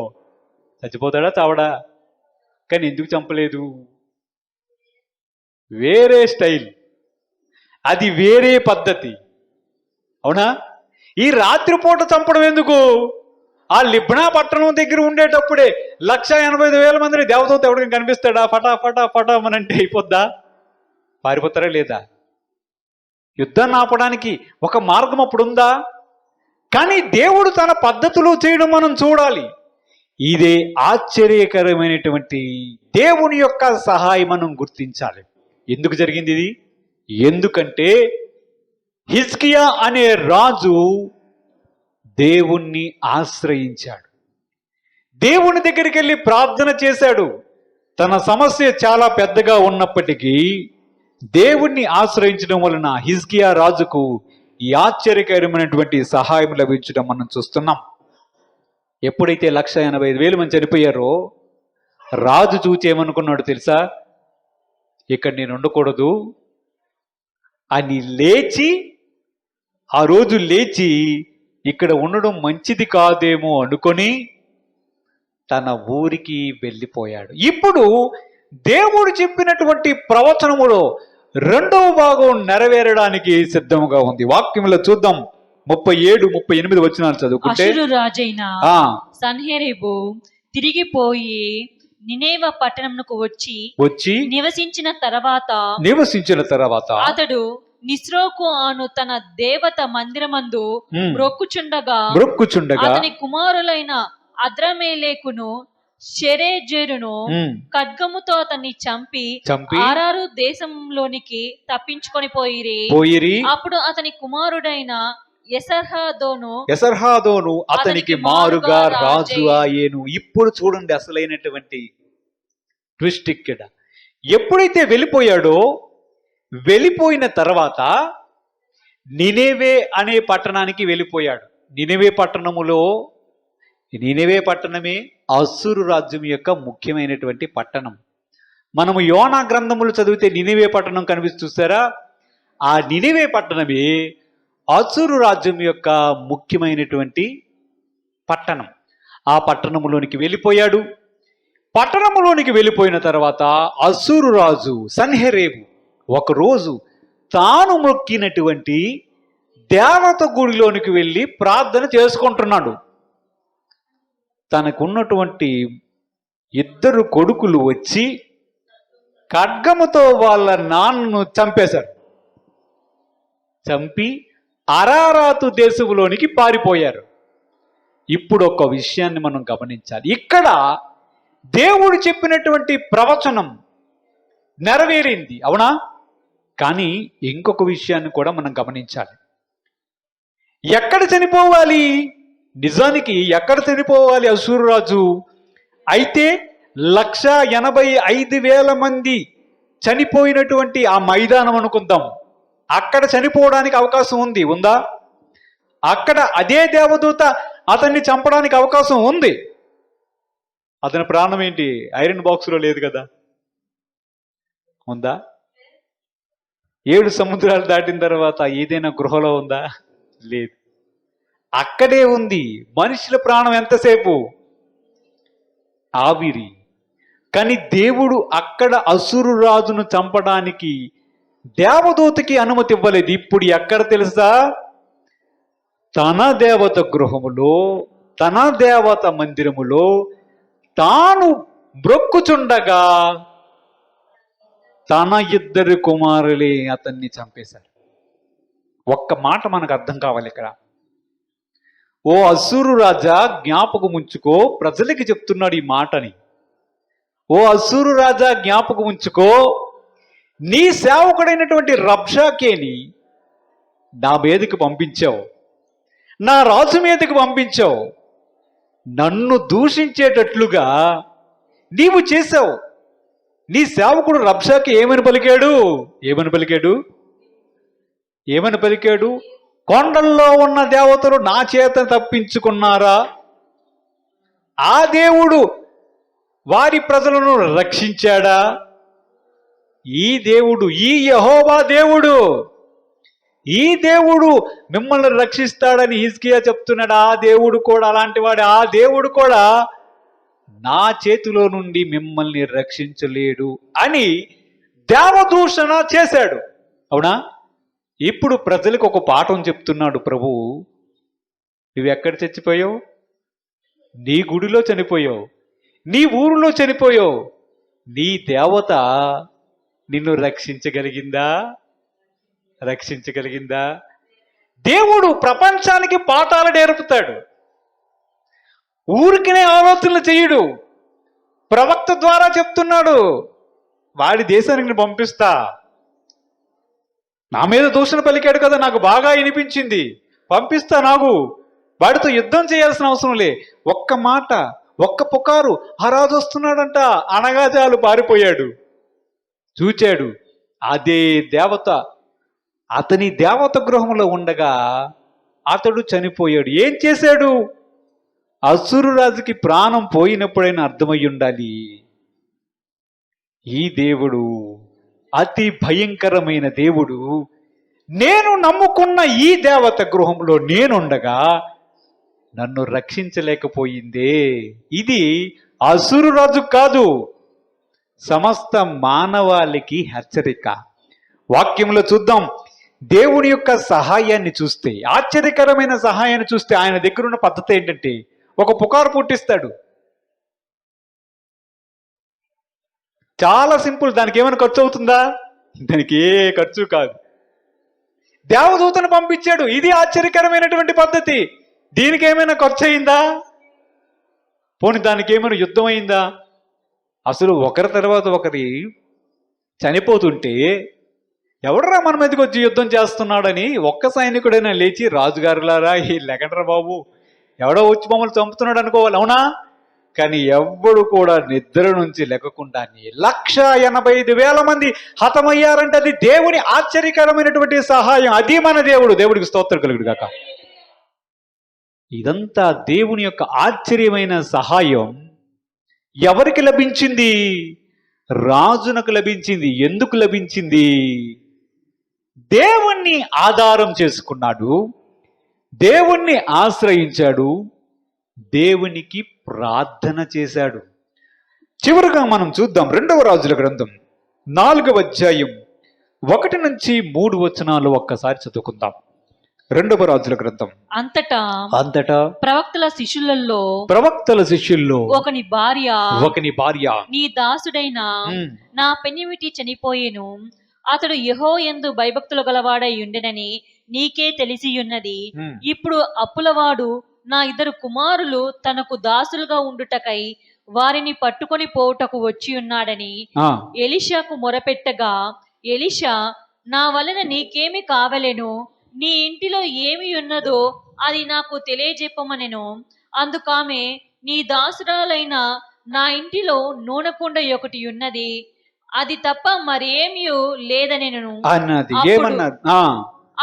Speaker 1: చచ్చిపోతాడా చావడా? కానీ ఎందుకు చంపలేదు? వేరే స్టైల్, అది వేరే పద్ధతి. అవునా? ఈ రాత్రిపూట చంపడం ఎందుకు? ఆ లిబ్నా పట్టణం దగ్గర ఉండేటప్పుడే 185,000 మందిని దేవదూత ఎవరికి కనిపిస్తాడా? ఫటా మనంటే అయిపోద్దా? పారిపోతారా లేదా? యుద్ధాన్ని ఆపడానికి ఒక మార్గం అప్పుడు ఉందా? కానీ దేవుడు తన పద్ధతిలో చేయడం మనం చూడాలి. ఇదే ఆశ్చర్యకరమైనటువంటి దేవుని యొక్క సహాయం మనం గుర్తించాలి. ఎందుకు జరిగింది ఇది? ఎందుకంటే హిజ్కియా అనే రాజు దేవుణ్ణి ఆశ్రయించాడు. దేవుని దగ్గరికి వెళ్ళి ప్రార్థన చేశాడు. తన సమస్య చాలా పెద్దగా ఉన్నప్పటికీ దేవుణ్ణి ఆశ్రయించడం వలన హిజ్కియా రాజుకు ఈ ఆశ్చర్యకరమైనటువంటి సహాయం లభించడం మనం చూస్తున్నాం. ఎప్పుడైతే 185,000 మంది చనిపోయారో రాజు చూచేమనుకున్నాడు తెలుసా? ఇక్కడ నేను ఉండకూడదు అని ఆ రోజు లేచి ఇక్కడ ఉండడం మంచిది కాదేమో అనుకొని తన ఊరికి వెళ్ళిపోయాడు. ఇప్పుడు దేవుడు చెప్పినటువంటి ప్రవచనములో 2వ భాగం నెరవేరడానికి సిద్ధముగా ఉంది. వాక్యములో చూద్దాం. 37-38 వచనాలు చదువుకుంటే,
Speaker 3: అషురు రాజైన
Speaker 1: ఆ
Speaker 3: సన్హెరీబు తిరిగిపోయి నినేవ పట్టణమునకు వచ్చి నివసించిన తర్వాత అతడు నిస్రోకు అను తన దేవత మందిరమందు మ్రొక్కుచుండగా అతని కుమారులైన అద్రమేలేకును షెరెజెరును ఖడ్గముతో అతన్ని చంపి ఆరారు దేశంలోనికి తప్పించుకొని పోయిరి. అప్పుడు అతని కుమారుడైన
Speaker 1: ఎసర్హాదోను అతనికి మారుగా రాజు అయ్యేను. ఇప్పుడు చూడండి అసలైనటువంటి ట్విస్ట్ ఇక్కడ. ఎప్పుడైతే వెళ్ళిపోయిన తర్వాత నినేవే అనే పట్టణానికి వెళ్ళిపోయాడు. నినేవే పట్టణమే అస్సూరు రాజ్యం యొక్క ముఖ్యమైనటువంటి పట్టణం. మనము యోనా గ్రంథములు చదివితే నినేవే పట్టణం చూస్తారా? ఆ నినేవే పట్టణమే అస్సూరు రాజ్యం యొక్క ముఖ్యమైనటువంటి పట్టణం. ఆ పట్టణములోనికి వెళ్ళిపోయాడు. పట్టణములోనికి వెళ్ళిపోయిన తర్వాత అస్సూరు రాజు సన్హెరీబు ఒకరోజు తాను మొక్కినటువంటి దేవత గుడిలోనికి వెళ్ళి ప్రార్థన చేసుకుంటున్నాడు. తనకున్నటువంటి 2 కొడుకులు వచ్చి ఖడ్గముతో వాళ్ళ నాన్నను చంపి అరారాతు దేశంలోనికి పారిపోయారు. ఇప్పుడు ఒక విషయాన్ని మనం గమనించాలి. ఇక్కడ దేవుడు చెప్పినటువంటి ప్రవచనం నెరవేరింది, అవునా? కానీ ఇంకొక విషయాన్ని కూడా మనం గమనించాలి. ఎక్కడ చనిపోవాలి? నిజానికి ఎక్కడ చనిపోవాలి అస్సూరు రాజు? అయితే 185,000 మంది చనిపోయినటువంటి ఆ మైదానం అనుకుందాం. అక్కడ చనిపోవడానికి అవకాశం ఉందా? అక్కడ అదే దేవదూత అతన్ని చంపడానికి అవకాశం ఉంది. అతని ప్రాణం ఏంటి? ఐరన్ బాక్స్లో లేదు కదా, ఉందా? 7 సముద్రాలు దాటిన తర్వాత ఏదైనా గృహలో ఉందా? లేదు, అక్కడే ఉంది. మనుషుల ప్రాణం ఎంతసేపు? ఆవిరి. కానీ దేవుడు అక్కడ అస్సూరు రాజును చంపడానికి దేవదూతకి అనుమతి ఇవ్వలేదు. ఇప్పుడు ఎక్కడ తెలుసా? తన దేవత గృహములో, తన దేవత మందిరములో తాను బ్రొక్కుచుండగా తన 2 కుమారులే అతన్ని చంపేశారు. ఒక్క మాట మనకు అర్థం కావాలి ఇక్కడ. ఓ అస్సూరు రాజా, జ్ఞాపకం ఉంచుకో. ప్రజలకి చెప్తున్నాడు ఈ మాటని. ఓ అస్సూరు రాజా, జ్ఞాపకం ఉంచుకో. నీ సేవకుడైనటువంటి రబ్షాకేని నా మీదకి పంపించావు, నా రాజు మీదకి పంపించావు. నన్ను దూషించేటట్లుగా నీవు చేశావు. నీ సేవకుడు రబ్షాకి ఏమని పలికాడు? కొండల్లో ఉన్న దేవతలు నా చేత తప్పించుకున్నారా? ఆ దేవుడు వారి ప్రజలను రక్షించాడా? ఈ దేవుడు, ఈ యెహోవా దేవుడు, ఈ దేవుడు మిమ్మల్ని రక్షిస్తాడని హిజ్కియా చెప్తున్నాడు. ఆ దేవుడు కూడా అలాంటి వాడు. ఆ దేవుడు కూడా నా చేతిలో నుండి మిమ్మల్ని రక్షించలేడు అని దేవదూషణ చేశాడు, అవునా? ఇప్పుడు ప్రజలకు ఒక పాఠం చెప్తున్నాడు ప్రభువు. నువ్వెక్కడ చచ్చిపోయావు? నీ గుడిలో చనిపోయావు, నీ ఊరిలో చనిపోయావు. నీ దేవత నిన్ను రక్షించగలిగిందా? దేవుడు ప్రపంచానికి పాఠాలు నేర్పుతాడు. ఊరికినే ఆలోచనలు చేయడు. ప్రవక్త ద్వారా చెప్తున్నాడు, వాడి దేశానికి పంపిస్తా. నా మీద దూషణ పలికాడు కదా, నాకు బాగా వినిపించింది, పంపిస్తా. నాకు వాడితో యుద్ధం చేయాల్సిన అవసరం లే. ఒక్క మాట, ఒక్క పుకారు, ఆ రాజు వస్తున్నాడంట అనగా చాలు పారిపోయాడు. చూచాడు అదే దేవత అతని దేవత గృహంలో ఉండగా అతడు చనిపోయాడు. ఏం చేశాడు? అస్సూరు రాజుకి ప్రాణం పోయినప్పుడైనా అర్థమై ఉండాలి, ఈ దేవుడు అతి భయంకరమైన దేవుడు. నేను నమ్ముకున్న ఈ దేవత గృహంలో నేనుండగా నన్ను రక్షించలేకపోయిందే. ఇది అస్సూరు రాజు కాదు, సమస్త మానవాళికి హెచ్చరిక. వాక్యంలో చూద్దాం. దేవుని యొక్క సహాయాన్ని చూస్తే, ఆశ్చర్యకరమైన సహాయాన్ని చూస్తే ఆయన దగ్గర ఉన్న పద్ధతి ఏంటంటే ఒక పుకారు పుట్టిస్తాడు. చాలా సింపుల్. దానికి ఏమైనా ఖర్చు అవుతుందా? దానికి ఏ ఖర్చు కాదు. దేవదూతను పంపించాడు. ఇది ఆశ్చర్యకరమైనటువంటి పద్ధతి. దీనికి ఏమైనా ఖర్చు అయిందా? పోనీ దానికి ఏమైనా యుద్ధం అయిందా? అసలు ఒకరి తర్వాత ఒకరి చనిపోతుంటే ఎవడరా మన మీదకి వచ్చి యుద్ధం చేస్తున్నాడని ఒక్క సైనికుడైనా లేచి, రాజుగారులారా ఈ లెగండ్రా బాబు, ఎవడో వచ్చి మమ్మల్ని చంపుతున్నాడు అనుకోవాలి, అవునా? కానీ ఎవ్వడు కూడా నిద్ర నుంచి లెక్కకుండా 1,85,000 మంది హతమయ్యారంటే అది దేవుని ఆశ్చర్యకరమైనటువంటి సహాయం. అది మన దేవుడు. దేవుడికి స్తోత్రం కలుగుడు గాక. ఇదంతా దేవుని యొక్క ఆశ్చర్యమైన సహాయం ఎవరికి లభించింది? రాజునకు లభించింది. ఎందుకు లభించింది? దేవుణ్ణి ఆధారం చేసుకున్నాడు, దేవుణ్ణి ఆశ్రయించాడు, దేవునికి ప్రార్థన చేశాడు. చివరిగా మనం చూద్దాం 2వ రాజుల గ్రంథం 4వ అధ్యాయం 1 నుంచి 3 వచనాలు ఒక్కసారి చదువుకుందాం. 2వ రాజుల గ్రంథం.
Speaker 3: అంతటా ప్రవక్తల శిష్యుల్లో ఒకని భార్య నీ దాసుడైన నా పెనిమిటి చనిపోయేను, అతడు యెహోవాయందు భయభక్తులు గలవాడై ఉండెనని నీకే తెలిసియున్నది. ఇప్పుడు అప్పులవాడు నా 2 కుమారులు తనకు దాసులుగా ఉండుటకై వారిని పట్టుకొని పోవుటకు వచ్చి ఉన్నాడని ఎలీషాకు మొరపెట్టగా, ఎలీషా, నా వలన నీకేమి కావలెను? నీ ఇంటిలో ఏమి ఉన్నదో అది నాకు తెలియజెప్పమనెను. అందుకామె, నీ దాసురాలైన నా ఇంటిలో నూనె కుండ ఒకటి ఉన్నది, అది తప్ప మరేమీ లేదనెను అన్నది.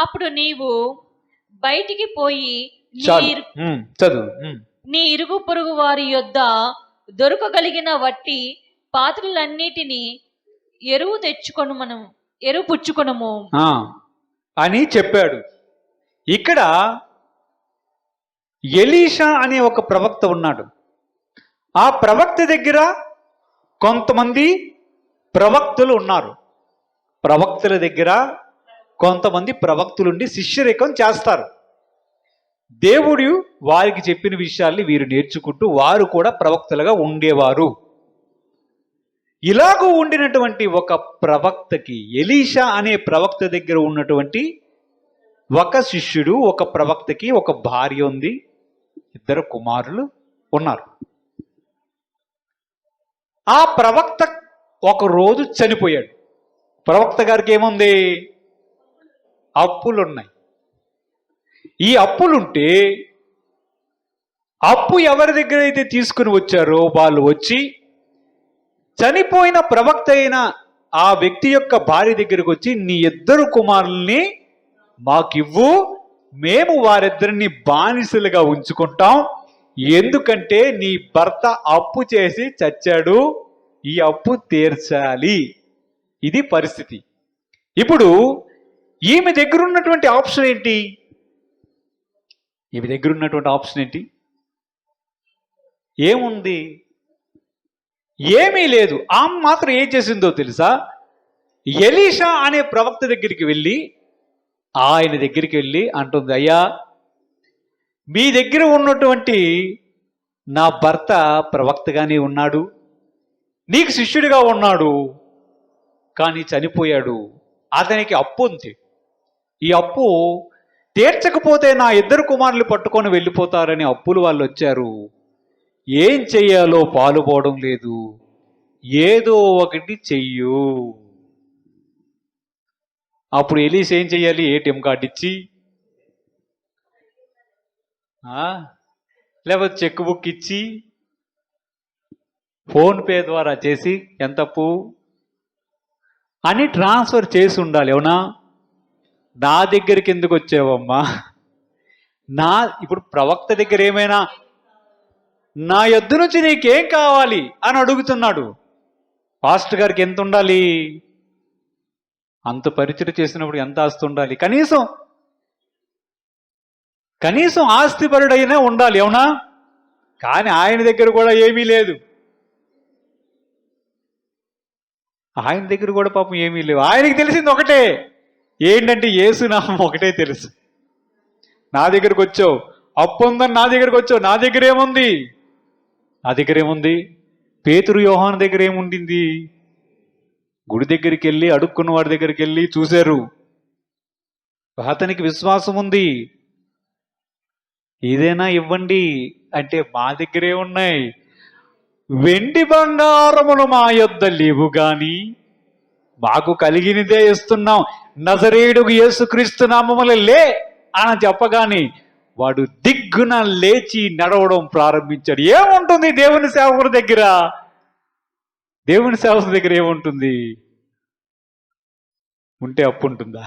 Speaker 3: అప్పుడు నీవు బయటికి పోయి నీ ఇరుగు పొరుగు వారి యొద్ద దొరకగలిగిన వట్టి పాత్రలన్నిటినీ ఎరువు పుచ్చుకొనుము
Speaker 1: అని చెప్పాడు. ఇక్కడ ఎలీషా అనే ఒక ప్రవక్త ఉన్నాడు. ఆ ప్రవక్త దగ్గర కొంతమంది ప్రవక్తలు ఉన్నారు. ప్రవక్తల దగ్గర కొంతమంది ప్రవక్తులుండి శిష్యరేఖం చేస్తారు. దేవుడు వారికి చెప్పిన విషయాల్ని వీరు నేర్చుకుంటూ వారు కూడా ప్రవక్తలుగా ఉండేవారు. ఇలాగూ ఉండినటువంటి ఒక ప్రవక్తకి, ఎలీషా అనే ప్రవక్త దగ్గర ఉన్నటువంటి ఒక శిష్యుడు, ఒక ప్రవక్తకి ఒక భార్య ఉంది, 2 కుమారులు ఉన్నారు. ఆ ప్రవక్త ఒక రోజు చనిపోయాడు. ప్రవక్త గారికి ఏముంది? అప్పులున్నాయి. ఈ అప్పులుంటే అప్పు ఎవరి దగ్గర అయితే తీసుకుని వచ్చారో వాళ్ళు వచ్చి చనిపోయిన ప్రవక్త అయిన ఆ వ్యక్తి యొక్క భార్య దగ్గరకు వచ్చి, నీ 2 కుమారుల్ని మాకివ్వు, మేము వారిద్దరిని బానిసలుగా ఉంచుకుంటాం, ఎందుకంటే నీ భర్త అప్పు చేసి చచ్చాడు, ఈ అప్పు తీర్చాలి. ఇది పరిస్థితి. ఇప్పుడు ఈమె దగ్గర ఉన్నటువంటి ఆప్షన్ ఏంటి? ఏముంది? ఏమీ లేదు. ఆమె మాత్రం ఏం చేసిందో తెలుసా? ఎలీషా అనే ప్రవక్త దగ్గరికి వెళ్ళి, ఆయన దగ్గరికి వెళ్ళి అంటుంది, అయ్యా, మీ దగ్గర ఉన్నటువంటి నా భర్త ప్రవక్తగానే ఉన్నాడు, నీకు శిష్యుడిగా ఉన్నాడు, కానీ చనిపోయాడు, అతనికి అప్పు ఉంది, ఈ అప్పు తీర్చకపోతే నా 2 కుమారులు పట్టుకొని వెళ్ళిపోతారని అప్పులు వాళ్ళు వచ్చారు, ఏం చెయ్యాలో పాలుపోవడం లేదు, ఏదో ఒకటి చెయ్యు. అప్పుడు ఎలీషా ఏం చెయ్యాలి? ఏటీఎం కార్డు ఇచ్చి, లేకపోతే చెక్ బుక్ ఇచ్చి, ఫోన్పే ద్వారా చేసి ఎంత అప్పు అని ట్రాన్స్ఫర్ చేసి ఉండాలి. అవునా? నా దగ్గరికి ఎందుకు వచ్చావమ్మా? ఇప్పుడు ప్రవక్త దగ్గర ఏమైనా నా యొద్ద నుంచి నీకేం కావాలి అని అడుగుతున్నాడు. పాస్టర్ గారికి ఎంత ఉండాలి? అంత పరిచయం చేసినప్పుడు ఎంత ఆస్తి ఉండాలి? కనీసం ఆస్తిపరుడైనా ఉండాలి. అవునా? కానీ ఆయన దగ్గర కూడా ఏమీ లేదు. ఆయన దగ్గర కూడా పాపం ఏమీ లేవు. ఆయనకి తెలిసింది ఒకటే, ఏంటంటే యేసునామం ఒకటే తెలుసు. నా దగ్గరకు వచ్చావు, అప్పు ఉందని నా దగ్గరకు వచ్చావు, నా దగ్గర ఏముంది? నా దగ్గర ఏముంది? పేతురు యోహాను దగ్గర ఏముండింది? గుడి దగ్గరికి వెళ్ళి అడుక్కున్న వాడి దగ్గరికి వెళ్ళి చూశారు, అతనికి విశ్వాసం ఉంది. ఏదైనా ఇవ్వండి అంటే మా దగ్గరే ఉన్నాయి, వెండి బంగారములు మా యొద్ద లేవు గాని మాకు కలిగినదే ఇస్తున్నాం, నజరేయుడు యేసుక్రీస్తు నామములో లే అని చెప్పగానే వాడు దిగ్గున లేచి నడవడం ప్రారంభించాడు. ఏముంటుంది దేవుని సేవకుడి దగ్గర? దేవుని సేవకుడి దగ్గర ఏముంటుంది? ఉంటే అప్పు ఉంటుందా?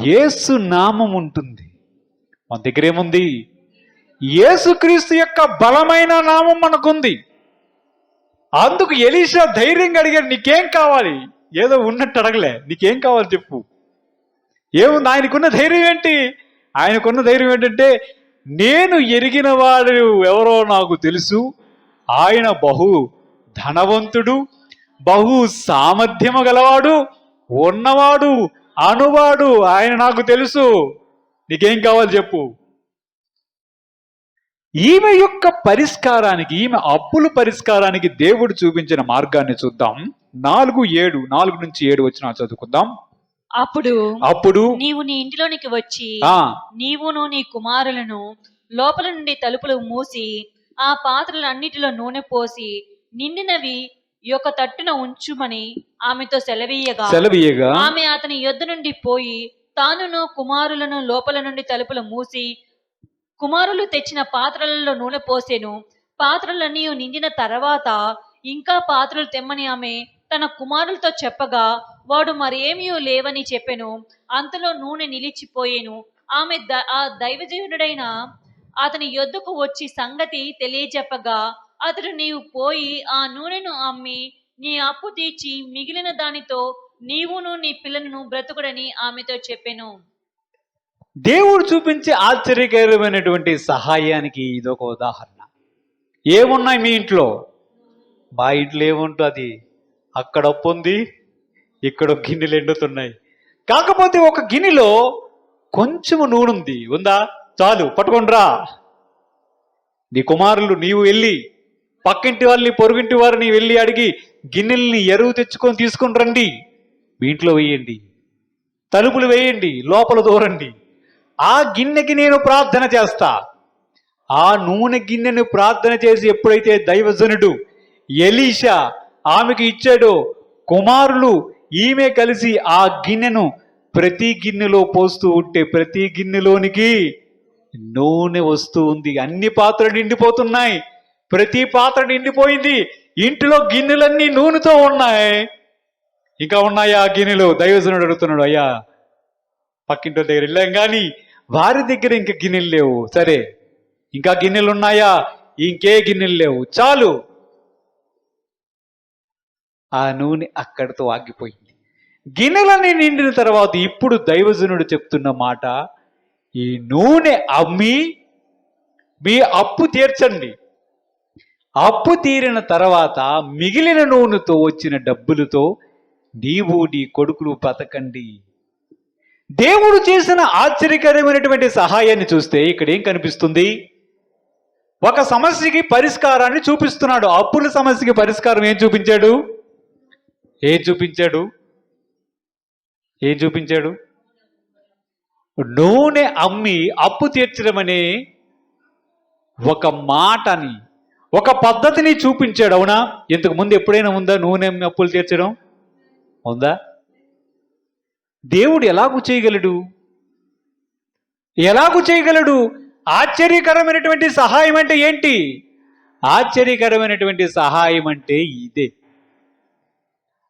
Speaker 1: యేసు నామం ఉంటుంది. మన దగ్గర ఏముంది? యేసుక్రీస్తు యొక్క బలమైన నామం మనకుంది. అందుకు ఎలీషా ధైర్యంగా అడిగాడు, నీకేం కావాలి? ఏదో ఉన్నట్టు అడగలే, నీకేం కావాలి చెప్పు. ఏముంది? ఆయనకున్న ధైర్యం ఏంటి? ఆయనకున్న ధైర్యం ఏంటంటే, నేను ఎరిగిన వాడు ఎవరో నాకు తెలుసు, ఆయన బహు ధనవంతుడు, బహు సామర్థ్యము గలవాడు, ఉన్నవాడు, అనువాడు, ఆయన నాకు తెలుసు, నీకేం కావాలి చెప్పు. ఈమె యొక్క పరిష్కారానికి, ఈమె అప్పుల పరిష్కారానికి దేవుడు చూపించిన మార్గాన్ని చూద్దాం. 4:7 వచ్చిన చదువుకుందాం.
Speaker 3: అప్పుడు నీవు నీ ఇంటిలోనికి వచ్చి నీవును నీ కుమారులను లోపల నుండి తలుపులు మూసి ఆ పాత్రలన్నిటిలో నూనె పోసి నిండినవి యొక్క తట్టున ఉంచుమని ఆమెతో సెలవీయగా ఆమె అతని యొద్ద నుండి పోయి తానును కుమారులను లోపల నుండి తలుపులు మూసి కుమారులు తెచ్చిన పాత్రలలో నూనె పోసెను. పాత్రలన్నీ నిండిన తర్వాత ఇంకా పాత్రలు తెమ్మని ఆమె తన కుమారులతో చెప్పగా వాడు మరేమీ లేవని చెప్పెను. అంతలో నూనె నిలిచిపోయేను. ఆమె ఆ దైవజనుడైన అతని యొద్దకు వచ్చి సంగతి తెలియజెప్పగా అతడు, నీవు పోయి ఆ నూనెను అమ్మి నీ అప్పు తీర్చి మిగిలిన దానితో నీవును నీ పిల్లలను బ్రతుకుడని ఆమెతో చెప్పెను.
Speaker 1: దేవుడు చూపించే ఆశ్చర్యకరమైనటువంటి సహాయానికి ఇదొక ఉదాహరణ. ఏమున్నాయి మీ ఇంట్లో? మా ఇంట్లో ఏముంటుంది? అక్కడ అప్పు ఉంది, ఇక్కడ గిన్నెలు ఎండుతున్నాయి. కాకపోతే ఒక గిన్నెలో కొంచెము నూనె ఉంది, ఉందా? చాలు, పట్టుకొనిరా. నీ కుమారులు నీవు వెళ్ళి పక్కింటి వాళ్ళని, పొరుగింటి వారిని వెళ్ళి అడిగి గిన్నెల్ని ఎరువు తెచ్చుకొని తీసుకొని రండి, మీ ఇంట్లో వేయండి, తలుపులు వేయండి, లోపల దూరండి. ఆ గిన్నెకి నేను ప్రార్థన చేస్తా. ఆ నూనె గిన్నెను ప్రార్థన చేసి ఎప్పుడైతే దైవజనుడు ఎలీషా ఆమెకు ఇచ్చాడో, కుమారులు ఈమె కలిసి ఆ గిన్నెను ప్రతి గిన్నెలో పోస్తూ ఉంటే ప్రతి గిన్నెలోనికి నూనె వస్తూ ఉంది. అన్ని పాత్రలు నిండిపోతున్నాయి, ప్రతి పాత్ర నిండిపోయింది. ఇంటిలో గిన్నెలన్నీ నూనెతో ఉన్నాయి. ఇంకా ఉన్నాయా గిన్నెలు? దైవజనుడు అడుగుతున్నాడు, అయ్యా పక్కింటి దగ్గర వెళ్ళాం కానీ వారి దగ్గర ఇంకా గిన్నెలు లేవు. సరే, ఇంకా గిన్నెలు ఉన్నాయా? ఇంకే గిన్నెలు లేవు, చాలు. ఆ నూనె అక్కడితో ఆగిపోయింది. గిన్నెలన్నీ నిండిన తర్వాత ఇప్పుడు దైవజనుడు చెప్తున్న మాట, ఈ నూనె అమ్మి మీ అప్పు తీర్చండి. అప్పు తీరిన తర్వాత మిగిలిన నూనెతో వచ్చిన డబ్బులతో నీవు నీ కొడుకులు బతకండి. దేవుడు చేసిన ఆశ్చర్యకరమైనటువంటి సహాయాన్ని చూస్తే ఇక్కడ ఏం కనిపిస్తుంది? ఒక సమస్యకి పరిష్కారాన్ని చూపిస్తున్నాడు. అప్పుల సమస్యకి పరిష్కారం ఏం చూపించాడు? నూనె అమ్మి అప్పు తీర్చడం అనే ఒక మాటని, ఒక పద్ధతిని చూపించాడు. అవునా? ఇంతకు ముందు ఎప్పుడైనా ఉందా నూనె అమ్మి అప్పులు తీర్చడం? ఉందా? దేవుడు ఎలాగూ చేయగలడు? ఆశ్చర్యకరమైనటువంటి సహాయం అంటే ఏంటి? ఆశ్చర్యకరమైనటువంటి సహాయం అంటే ఇదే.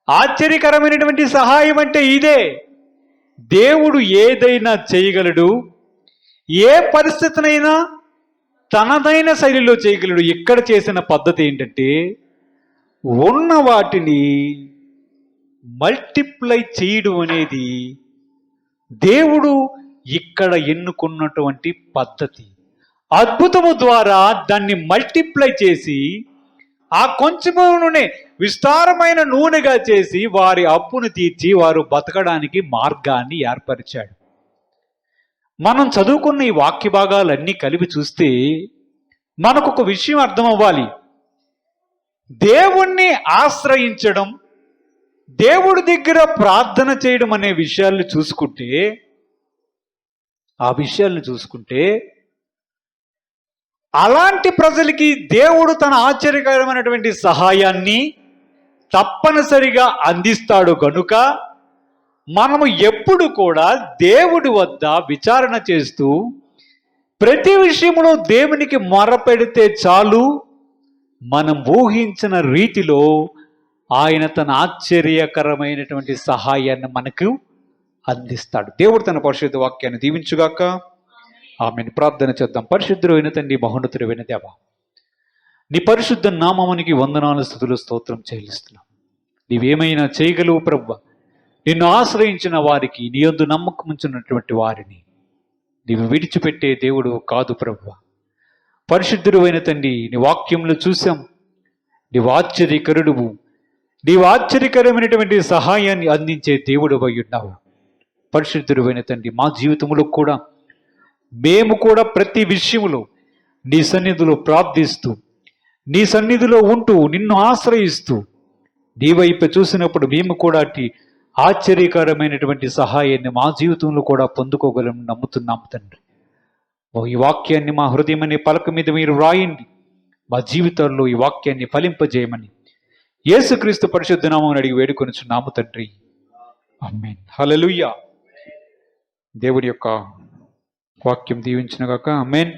Speaker 1: ఆశ్చర్యకరమైనటువంటి సహాయం అంటే ఇదే. దేవుడు ఏదైనా చేయగలడు, ఏ పరిస్థితినైనా తనదైన శైలిలో చేయగలడు. ఇక్కడ చేసిన పద్ధతి ఏంటంటే ఉన్న వాటిని మల్టిప్లై చేయడం అనేది దేవుడు ఇక్కడ ఎన్నుకున్నటువంటి పద్ధతి. అద్భుతము ద్వారా దాన్ని మల్టిప్లై చేసి ఆ కొంచెమునే విస్తారమైన నూనెగా చేసి వారి అప్పును తీర్చి వారు బతకడానికి మార్గాన్ని ఏర్పరిచాడు. మనం చదువుకున్న ఈ వాక్య భాగాలన్నీ కలిపి చూస్తే మనకు ఒక విషయం అర్థం అవ్వాలి. దేవుణ్ణి ఆశ్రయించడం, దేవుడి దగ్గర ప్రార్థన చేయడం అనే విషయాలను చూసుకుంటే అలాంటి ప్రజలకి దేవుడు తన ఆశ్చర్యకరమైనటువంటి సహాయాన్ని తప్పనిసరిగా అందిస్తాడు. గనుక మనము ఎప్పుడు కూడా దేవుడి వద్ద విచారణ చేస్తూ ప్రతి విషయంలో దేవునికి మొరపెడితే చాలు, మనం ఊహించిన రీతిలో ఆయన తన ఆశ్చర్యకరమైనటువంటి సహాయాన్ని మనకు అందిస్తాడు. దేవుడు తన పరిశుద్ధ వాక్యాన్ని దీవించుగాక. ఆమెను ప్రార్థన చేద్దాం. పరిశుద్ధుడు అయిన తండ్రి, మహోన్నతుడు అయిన దేవా, నీ పరిశుద్ధ నామమునికి వందనాలు, స్తుతులు, స్తోత్రం చెల్లిస్తున్నాం. నీవేమైనా చేయగలవు ప్రభువా. నిన్ను ఆశ్రయించిన వారికి, నీ యందు నమ్మకం ఉంచినటువంటి వారిని నీవు విడిచిపెట్టే దేవుడు కాదు ప్రభువా. పరిశుద్ధుడు అయిన తండ్రి, నీ వాక్యంలో చూసాం, నీవు ఆశ్చర్యకరుడువు, నీవు ఆశ్చర్యకరమైనటువంటి సహాయాన్ని అందించే దేవుడు అయి ఉన్నావు. పరిశుద్ధుడు అయిన తండ్రి, మా జీవితంలో కూడా మేము కూడా ప్రతి విషయంలో నీ సన్నిధిలో ప్రార్థిస్తూ, నీ సన్నిధిలో ఉంటూ, నిన్ను ఆశ్రయిస్తూ, నీ వైపు చూసినప్పుడు మేము కూడా అట్టి ఆశ్చర్యకరమైనటువంటి సహాయాన్ని మా జీవితంలో కూడా పొందుకోగలం నమ్ముతున్నాము తండ్రి. ఈ వాక్యాన్ని మా హృదయం అనే పలక మీద మీరు రాయండి. మా జీవితాల్లో ఈ వాక్యాన్ని ఫలింపజేయమని యేసుక్రీస్తు పరిశుద్ధ నామమున అడిగి వేడుకొనుచున్నాము తండ్రి. ఆమేన్. హల్లెలూయా. దేవుడి యొక్క వాక్యం దీవించును గాక. ఆమేన్.